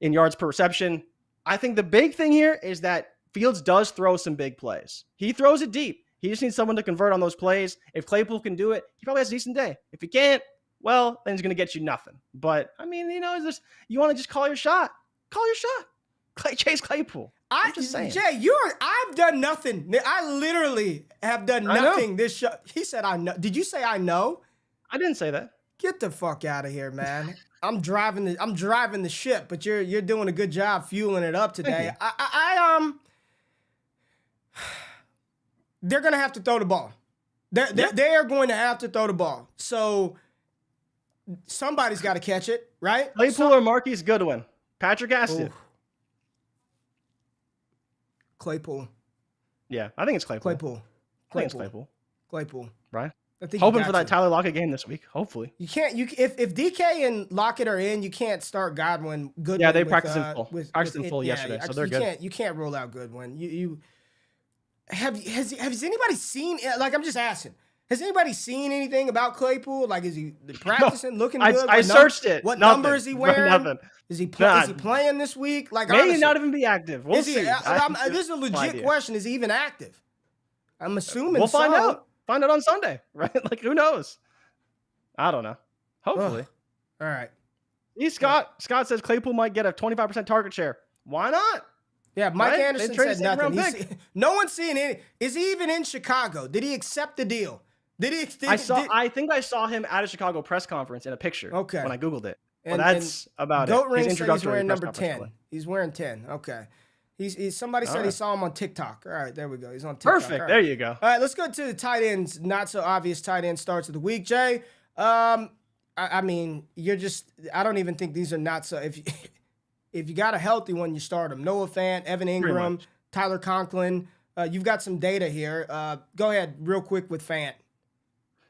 in yards per reception. I think the big thing here is that Fields does throw some big plays. He throws it deep. He just needs someone to convert on those plays. If Claypool can do it, he probably has a decent day. If he can't, well, then he's going to get you nothing. But, I mean, you want to just call your shot. Call your shot. Chase Claypool. I'm just saying. Jay, I've done nothing. I literally have done nothing this show. He said, I know. Did you say I know? I didn't say that. Get the fuck out of here, man. I'm driving the ship, but you're doing a good job fueling it up today. They're gonna have to throw the ball. They are going to have to throw the ball. So somebody's got to catch it, right? Claypool or Marquise Goodwin. Patrick asked it. Claypool. Yeah, I think it's Claypool. I think it's Claypool. Right? I think hoping for that Tyler Lockett game this week. Hopefully. You can't. If DK and Lockett are in, you can't start Godwin. Goodwin. Yeah, they practiced in full. Practiced in full yesterday, so they're good. You can't rule out Goodwin. Has anybody seen? Like, I'm just asking. Has anybody seen anything about Claypool? Like, is he practicing, looking good? I searched it. What number is he wearing? Nothing. Is he playing this week? Like, maybe not even be active. We'll see. This is a legit question. Is he even active? I'm assuming we'll find out. Find out on Sunday, right? Like, who knows? I don't know. Hopefully. All right. Scott says Claypool might get a 25% target share. Why not? Yeah, Mike Anderson said nothing. No one's seeing it. Is he even in Chicago? Did he accept the deal? Did he? I think I saw him at a Chicago press conference in a picture. Okay. When I googled it. And, Well, that's about Goat it. Ring His said he's introductory wearing press number conference. 10. He's wearing 10. Okay. He's somebody said he right. saw him on TikTok. All right, there we go. He's on TikTok. Perfect. There you go. All right, let's go to the tight ends. Not so obvious tight end starts of the week, Jay. I mean, I don't even think these are not so. If you got a healthy one, you start them. Noah Fant, Evan Ingram, Tyler Conklin. You've got some data here. Go ahead real quick with Fant.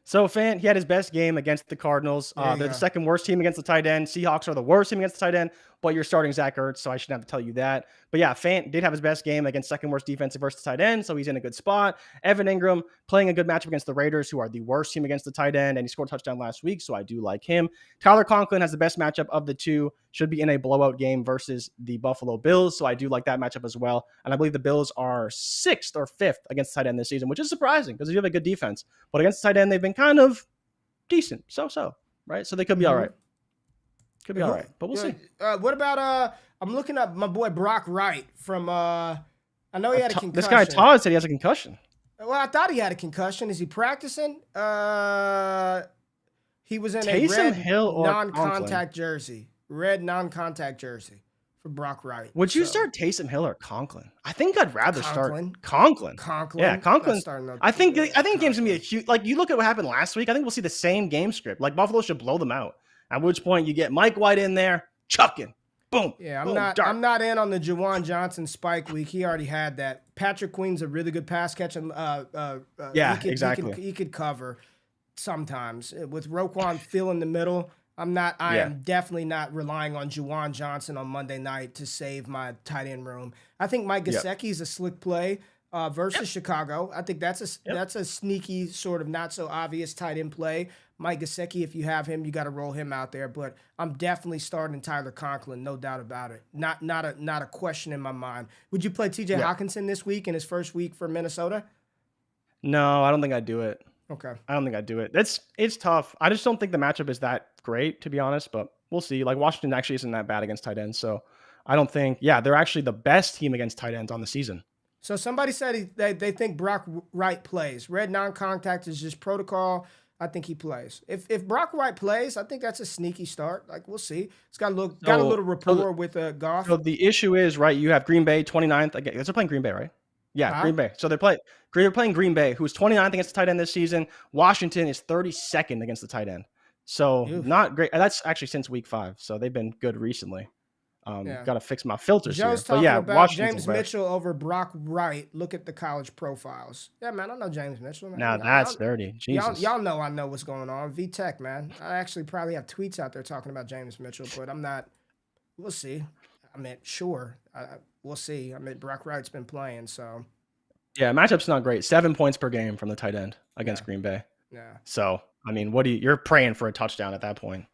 So Fant, he had his best game against the Cardinals. They're the second worst team against the tight end. Seahawks are the worst team against the tight end, but you're starting Zach Ertz, so I shouldn't have to tell you that. But yeah, Fant did have his best game against second worst defensive versus the tight end, so he's in a good spot. Evan Ingram playing a good matchup against the Raiders, who are the worst team against the tight end, and he scored a touchdown last week, so I do like him. Tyler Conklin has the best matchup of the two, should be in a blowout game versus the Buffalo Bills, so I do like that matchup as well. And I believe the Bills are 6th or 5th against the tight end this season, which is surprising because they have a good defense. But against the tight end, they've been kind of decent, so, right? So they could be all right. Could be all right, but we'll see. What about I'm looking up my boy Brock Wright from I know he had a concussion. This guy Todd said he has a concussion. Well, I thought he had a concussion. Is he practicing? He was in Taysom a red Hill or non-contact jersey. Red non-contact jersey for Brock Wright. Would you start Taysom Hill or Conklin? I think I'd rather start Conklin. Yeah, Conklin. I think the game's gonna be a huge. Like you look at what happened last week. I think we'll see the same game script. Like Buffalo should blow them out. At which point you get Mike White in there, chucking, boom. Yeah, boom, I'm not in on the Juwan Johnson spike week. He already had that. Patrick Queen's a really good pass catching. Exactly. He could cover sometimes with Roquan Phil in the middle. I am definitely not relying on Juwan Johnson on Monday night to save my tight end room. I think Mike Gesicki is a slick play versus Chicago. I think that's a sneaky sort of not so obvious tight end play. Mike Gesicki, if you have him, you got to roll him out there. But I'm definitely starting Tyler Conklin, no doubt about it. Not a question in my mind. Would you play T.J. Hockenson this week in his first week for Minnesota? No, I don't think I'd do it. Okay. I don't think I'd do it. It's tough. I just don't think the matchup is that great, to be honest, but we'll see. Like Washington actually isn't that bad against tight ends, so I don't think, they're actually the best team against tight ends on the season. So somebody said they think Brock Wright plays. Red non-contact is just protocol. I think he plays. If Brock Wright plays, I think that's a sneaky start. Like we'll see. It's got a little rapport with Goff. So the issue is, right, you have Green Bay 29th. Again, they're playing Green Bay, right? Yeah, Green Bay. So they're playing Green Bay, who's 29th against the tight end this season. Washington is 32nd against the tight end. So not great. That's actually since week 5. So they've been good recently. Got to fix my filters Joe's here. But yeah, about James Mitchell over Brock Wright. Look at the college profiles. Yeah, man, I know James Mitchell. Man. Now that's dirty. Jesus. Y'all know I know what's going on. VTech, man. I actually probably have tweets out there talking about James Mitchell, but I'm not. We'll see. I mean, sure. We'll see. I mean, Brock Wright's been playing, so. Yeah, matchup's not great. 7 points per game from the tight end against Green Bay. Yeah. So, I mean, you're praying for a touchdown at that point.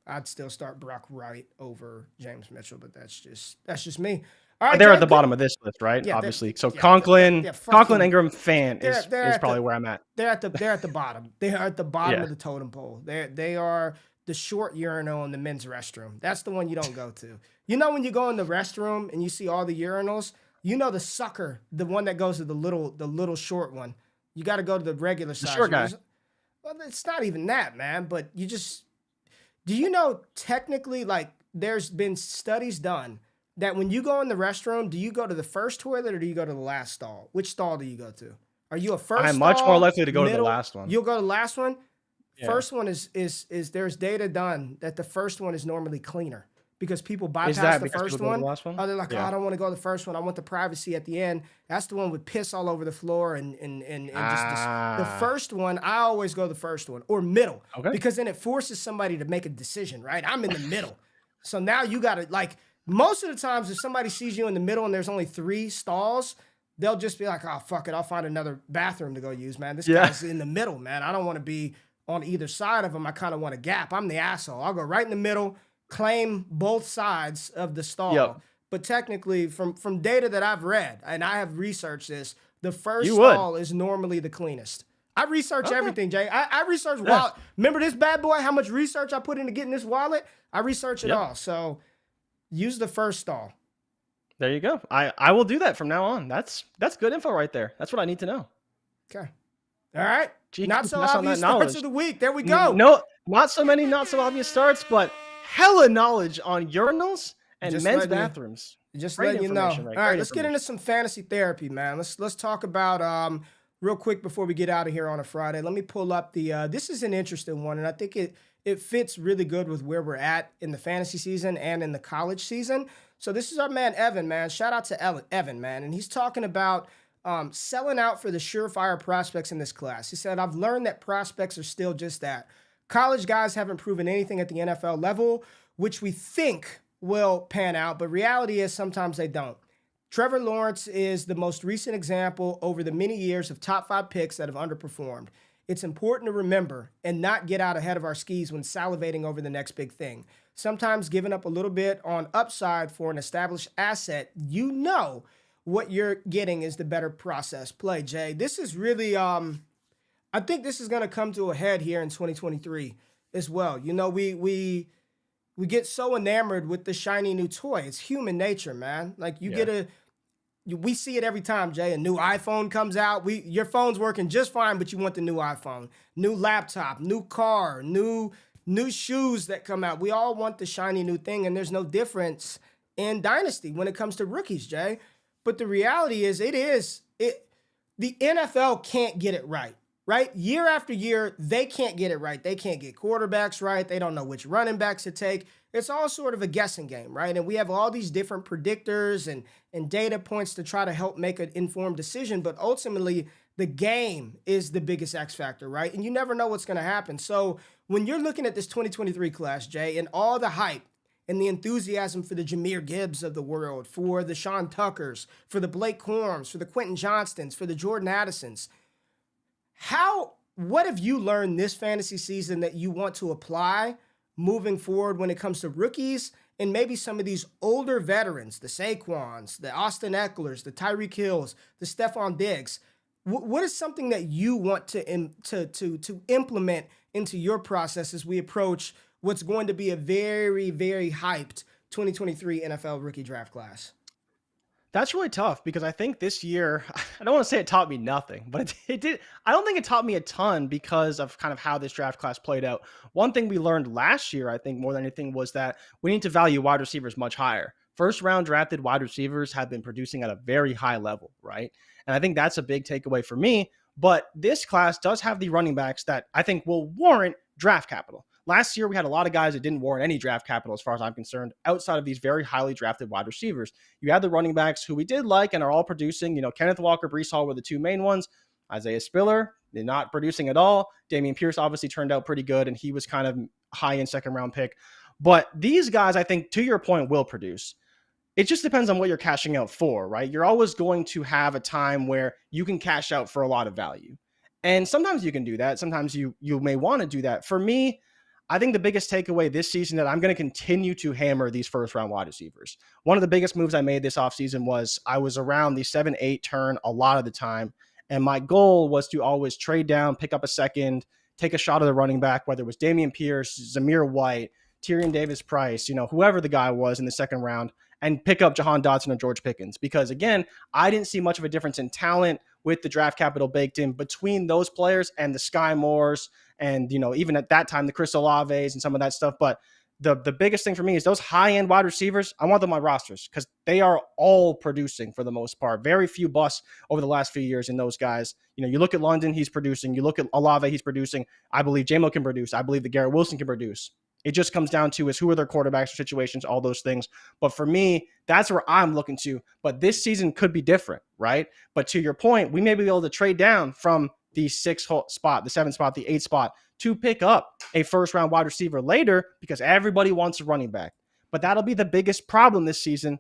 I'd still start Brock Wright over James Mitchell, but that's just me. All right, they're at the bottom of this list, right? Yeah, obviously. So Conklin, Ingram, Fant is probably where I'm at. They're at the bottom. They are at the bottom of the totem pole. They are the short urinal in the men's restroom. That's the one you don't go to. You know when you go in the restroom and you see all the urinals, you know the sucker, the one that goes to the little short one. You got to go to the regular size. Short guy. Well, it's not even that, man. But you just. Do you know technically, like, there's been studies done that when you go in the restroom, do you go to the first toilet or do you go to the last stall? Which stall do you go to? Are you a first I'm much stall, more likely to go to the middle? last one. You'll go to the last one? Yeah. First one is there's data done that the first one is normally cleaner because people bypass the first one. Oh, they're like, oh, I don't want to go to the first one. I want the privacy at the end. That's the one with piss all over the floor and just the first one. I always go the first one or middle because then it forces somebody to make a decision, right? I'm in the middle. So now you got to, like, most of the times if somebody sees you in the middle and there's only 3 stalls, they'll just be like, oh, fuck it. I'll find another bathroom to go use, man. This guy's in the middle, man. I don't want to be on either side of him. I kind of want a gap. I'm the asshole. I'll go right in the middle, claim both sides of the stall. Yep. But technically, from data that I've read, and I have researched this, the first stall is normally the cleanest. I research everything, Jay. I research wallet. Remember this bad boy, how much research I put into getting this wallet? I research it all. So use the first stall. There you go. I will do that from now on. That's good info right there. That's what I need to know. Okay. All right. Not so That's on that obvious starts knowledge. of the week. There we go. No, not so many, not so obvious starts, but hella knowledge on urinals and Just men's letting you bathrooms. Just Great letting you know. information, Ray. All right, Great let's get information. into some fantasy therapy, man. Let's talk about real quick before we get out of here on a Friday. Let me pull up the this is an interesting one, and I think it fits really good with where we're at in the fantasy season and in the college season. So this is our man Evan, man. Shout out to Evan, man, and he's talking about selling out for the surefire prospects in this class. He said, "I've learned that prospects are still just that. College guys haven't proven anything at the NFL level, which we think will pan out, but reality is sometimes they don't. Trevor Lawrence is the most recent example over the many years of top 5 picks that have underperformed. It's important to remember and not get out ahead of our skis when salivating over the next big thing. Sometimes giving up a little bit on upside for an established asset, you know what you're getting is the better process play, Jay. This is really, I think this is going to come to a head here in 2023 as well. You know, we get so enamored with the shiny new toy. It's human nature, man. Like we see it every time, Jay. A new iPhone comes out. Your phone's working just fine, but you want the new iPhone, new laptop, new car, new shoes that come out. We all want the shiny new thing, and there's no difference in dynasty when it comes to rookies, Jay. But the reality is, the NFL can't get it right. Right? Year after year, they can't get it right. They can't get quarterbacks right. They don't know which running backs to take. It's all sort of a guessing game, right? And we have all these different predictors and data points to try to help make an informed decision. But ultimately, the game is the biggest X factor, right? And you never know what's going to happen. So when you're looking at this 2023 class, Jay, and all the hype and the enthusiasm for the Jahmyr Gibbs of the world, for the Sean Tuckers, for the Blake Corums, for the Quentin Johnstons, for the Jordan Addisons, what have you learned this fantasy season that you want to apply moving forward when it comes to rookies and maybe some of these older veterans, the Saquons, the Austin Ecklers, the Tyreek Hills, the Stephon Diggs? What is something that you want to implement into your process as we approach what's going to be a very, very hyped 2023 NFL rookie draft class? That's really tough because I think this year, I don't want to say it taught me nothing, but it did. I don't think it taught me a ton because of kind of how this draft class played out. One thing we learned last year, I think more than anything, was that we need to value wide receivers much higher. First round drafted wide receivers have been producing at a very high level, right? And I think that's a big takeaway for me. But this class does have the running backs that I think will warrant draft capital. Last year, we had a lot of guys that didn't warrant any draft capital, as far as I'm concerned, outside of these very highly drafted wide receivers. You had the running backs who we did like and are all producing. You know, Kenneth Walker, Breece Hall were the two main ones. Isaiah Spiller, they're not producing at all. Dameon Pierce obviously turned out pretty good, and he was kind of high in second round pick. But these guys, I think, to your point, will produce. It just depends on what you're cashing out for, right? You're always going to have a time where you can cash out for a lot of value. And sometimes you can do that. Sometimes you may want to do that. For me, I think the biggest takeaway this season that I'm going to continue to hammer these first round wide receivers. One of the biggest moves I made this offseason was I was around the 7-8 turn a lot of the time. And my goal was to always trade down, pick up a second, take a shot at the running back, whether it was Dameon Pierce, Zamir White, Tyrion Davis-Price, whoever the guy was in the second round, and pick up Jahan Dotson or George Pickens. Because again, I didn't see much of a difference in talent with the draft capital baked in between those players and the Sky Moores and, even at that time, the Chris Olaves and some of that stuff. But the biggest thing for me is those high-end wide receivers, I want them on my rosters because they are all producing for the most part. Very few busts over the last few years in those guys. You look at London, he's producing. You look at Olave, he's producing. I believe J-Mo can produce. I believe that Garrett Wilson can produce. It just comes down to is who are their quarterbacks or situations, all those things. But for me, that's where I'm looking to. But this season could be different, right? But to your point, we may be able to trade down from the 6th spot, the 7th spot, the 8th spot to pick up a first round wide receiver later because everybody wants a running back. But that'll be the biggest problem this season.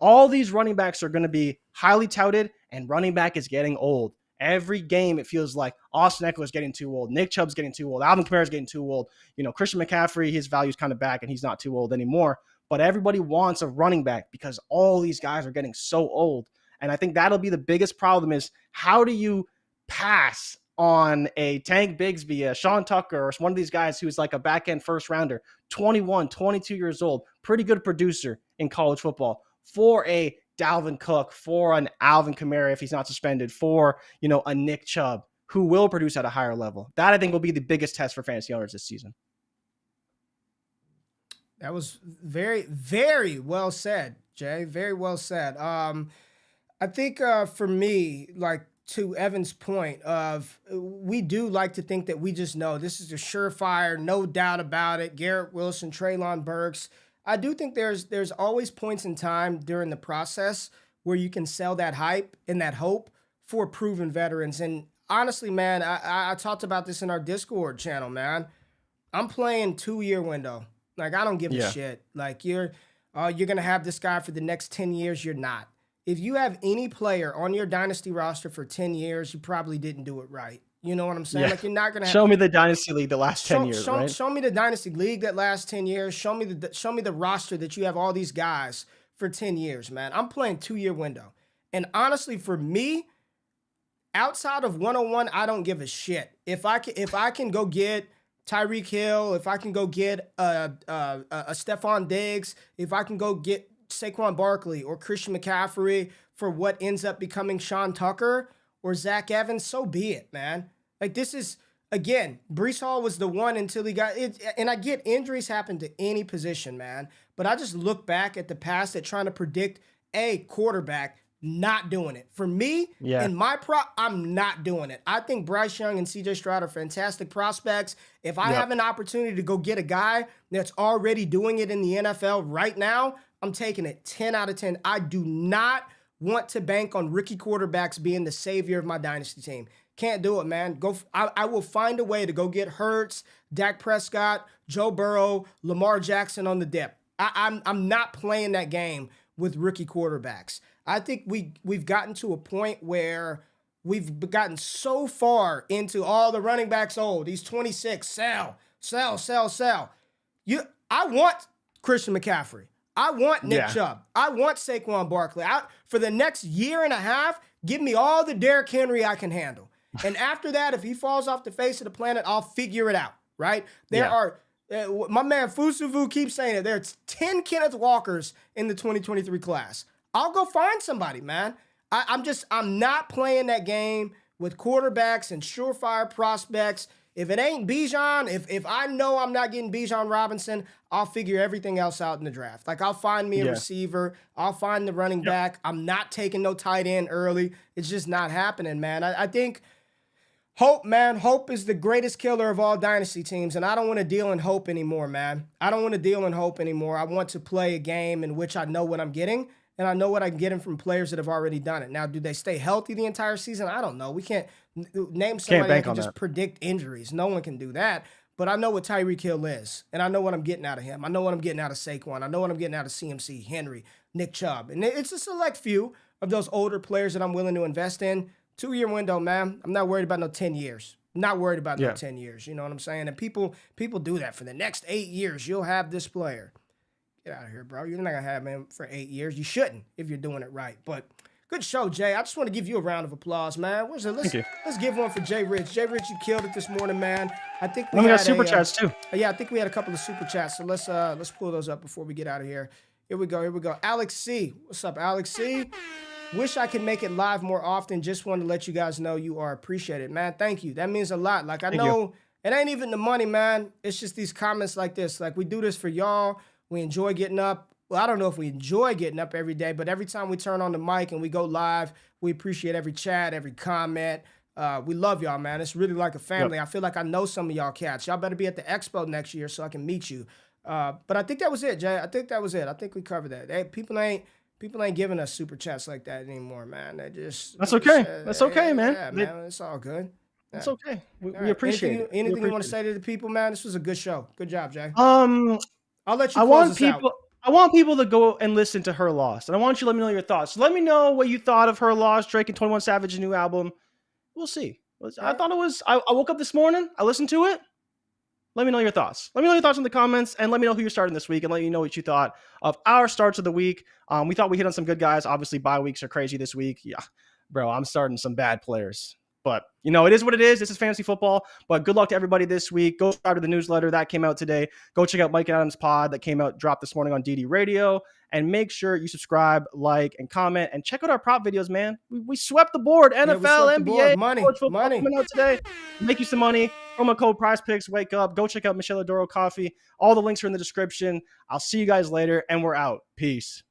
All these running backs are going to be highly touted, and running back is getting old. Every game, it feels like Austin Eckler is getting too old. Nick Chubb's getting too old. Alvin Kamara is getting too old. Christian McCaffrey, his value's kind of back, and he's not too old anymore. But everybody wants a running back because all these guys are getting so old. And I think that'll be the biggest problem is how do you pass on a Tank Bigsby, a Sean Tucker, or one of these guys who's like a back-end first rounder, 21, 22 years old, pretty good producer in college football, for a Dalvin Cook, for an Alvin Kamara if he's not suspended, for, a Nick Chubb, who will produce at a higher level. That I think will be the biggest test for fantasy owners this season. That was very, very well said, Jay. Very well said. I think for me, like to Evan's point of we do like to think that we just know this is a surefire, no doubt about it. Garrett Wilson, Treylon Burks. I do think there's always points in time during the process where you can sell that hype and that hope for proven veterans. And honestly, man, I talked about this in our Discord channel, man. I'm playing 2-year window. Like, I don't give a shit. Like, you're gonna have this guy for the next 10 years. You're not. If you have any player on your dynasty roster for 10 years, you probably didn't do it right. You know what I'm saying? Yeah. Like, you're not gonna show me the dynasty league the last 10 years, right? Show me the dynasty league that last 10 years. Show me the roster that you have all these guys for 10 years, man. I'm playing 2-year window. And honestly, for me, outside of 101, I don't give a shit. If I can go get Tyreek Hill, if I can go get a Stephon Diggs, if I can go get Saquon Barkley or Christian McCaffrey for what ends up becoming Sean Tucker or Zach Evans, so be it, man. Like, this is, again, Breece Hall was the one until he got it. And I get injuries happen to any position, man. But I just look back at the past at trying to predict a quarterback not doing it. For me, in my I'm not doing it. I think Bryce Young and CJ Stroud are fantastic prospects. If I have an opportunity to go get a guy that's already doing it in the NFL right now, I'm taking it 10 out of 10. I do not want to bank on rookie quarterbacks being the savior of my dynasty team. Can't do it, man. I will find a way to go get Hurts, Dak Prescott, Joe Burrow, Lamar Jackson on the dip. I'm not playing that game with rookie quarterbacks. I think we've gotten to a point where we've gotten so far into all the running backs old. He's 26. Sell. I want Christian McCaffrey. I want Nick Chubb. I want Saquon Barkley. For the next year and a half, give me all the Derrick Henry I can handle. And after that, if he falls off the face of the planet, I'll figure it out, right? There are, my man Fusuvu keeps saying it, there's 10 Kenneth Walkers in the 2023 class. I'll go find somebody, man. I'm not playing that game with quarterbacks and surefire prospects. If it ain't Bijan, if I know I'm not getting Bijan Robinson, I'll figure everything else out in the draft. Like, I'll find me a receiver. I'll find the running back. I'm not taking no tight end early. It's just not happening, man. I think hope, man. Hope is the greatest killer of all dynasty teams, and I don't want to deal in hope anymore, man. I don't want to deal in hope anymore. I want to play a game in which I know what I'm getting, and I know what I'm getting from players that have already done it. Now, do they stay healthy the entire season? I don't know. We can't name somebody that can just predict injuries. No one can do that. But I know what Tyreek Hill is, and I know what I'm getting out of him. I know what I'm getting out of Saquon. I know what I'm getting out of CMC, Henry, Nick Chubb. And it's a select few of those older players that I'm willing to invest in. 2-year window, man. I'm not worried about no 10 years. Not worried about no 10 years. You know what I'm saying? And people do that. For the next 8 years, you'll have this player. Get out of here, bro. You're not going to have him for 8 years. You shouldn't if you're doing it right. But good show, Jay. I just want to give you a round of applause, man. Let's give one for Jay Rich. Jay Rich, you killed it this morning, man. I think we got super chats too. Yeah, I think we had a couple of super chats. So let's pull those up before we get out of here. Here we go. Alex C. What's up, Alex C? Wish I could make it live more often. Just wanted to let you guys know you are appreciated, man. Thank you. That means a lot. Like, I know it ain't even the money, man. It's just these comments like this. Like, we do this for y'all. We enjoy getting up. Well, I don't know if we enjoy getting up every day, but every time we turn on the mic and we go live, we appreciate every chat, every comment. We love y'all, man. It's really like a family. I feel like I know some of y'all cats. Y'all better be at the expo next year so I can meet you. But I think that was it, Jay. I think that was it. I think we covered that. People ain't giving us super chats like that anymore, man. That's okay. That's okay, man. Yeah, man. It's all good. It's okay. We appreciate it. Anything you want to say to the people, man? This was a good show. Good job, Jay. I'll let you I close this out. I want people to go and listen to Her Lost, and I want you to let me know your thoughts. Let me know what you thought of Her Lost, Drake and 21 Savage's new album. We'll see. I thought it was. I woke up this morning. I listened to it. Let me know your thoughts. Let me know your thoughts in the comments, and let me know who you're starting this week, and let me know what you thought of our starts of the week. We thought we hit on some good guys. Obviously, bye weeks are crazy this week. Yeah, bro, I'm starting some bad players. But, you know, it is what it is. This is fantasy football. But good luck to everybody this week. Go subscribe to the newsletter that came out today. Go check out Mike and Adam's pod that dropped this morning on DD Radio. And make sure you subscribe, like, and comment. And check out our prop videos, man. We swept the board. NFL, NBA, college football coming out today. Make you some money. Promo code PrizePicks. Wake up. Go check out Michele Adoro Coffee. All the links are in the description. I'll see you guys later. And we're out. Peace.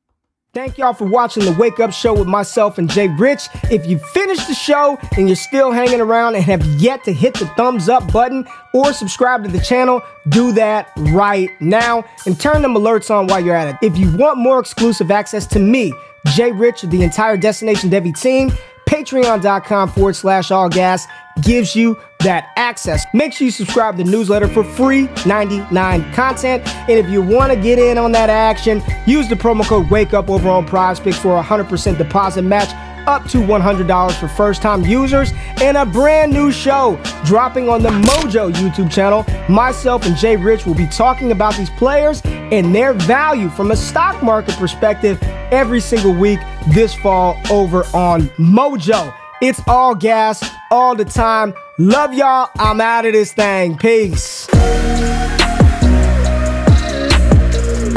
Thank y'all for watching the Wake Up Show with myself and Jay Rich. If you finished the show and you're still hanging around and have yet to hit the thumbs up button or subscribe to the channel, do that right now and turn them alerts on while you're at it. If you want more exclusive access to me, Jay Rich, the entire Destination Devy team, patreon.com/allgas gives you that access. Make sure you subscribe to the newsletter for free 99 content. And if you want to get in on that action, use the promo code WAKEUP over on PrizePicks for a 100% deposit match up to $100 for first-time users, and a brand new show dropping on the Mojo YouTube channel. Myself and Jay Rich will be talking about these players and their value from a stock market perspective every single week this fall over on Mojo. It's all gas all the time. Love y'all. I'm out of this thing. Peace.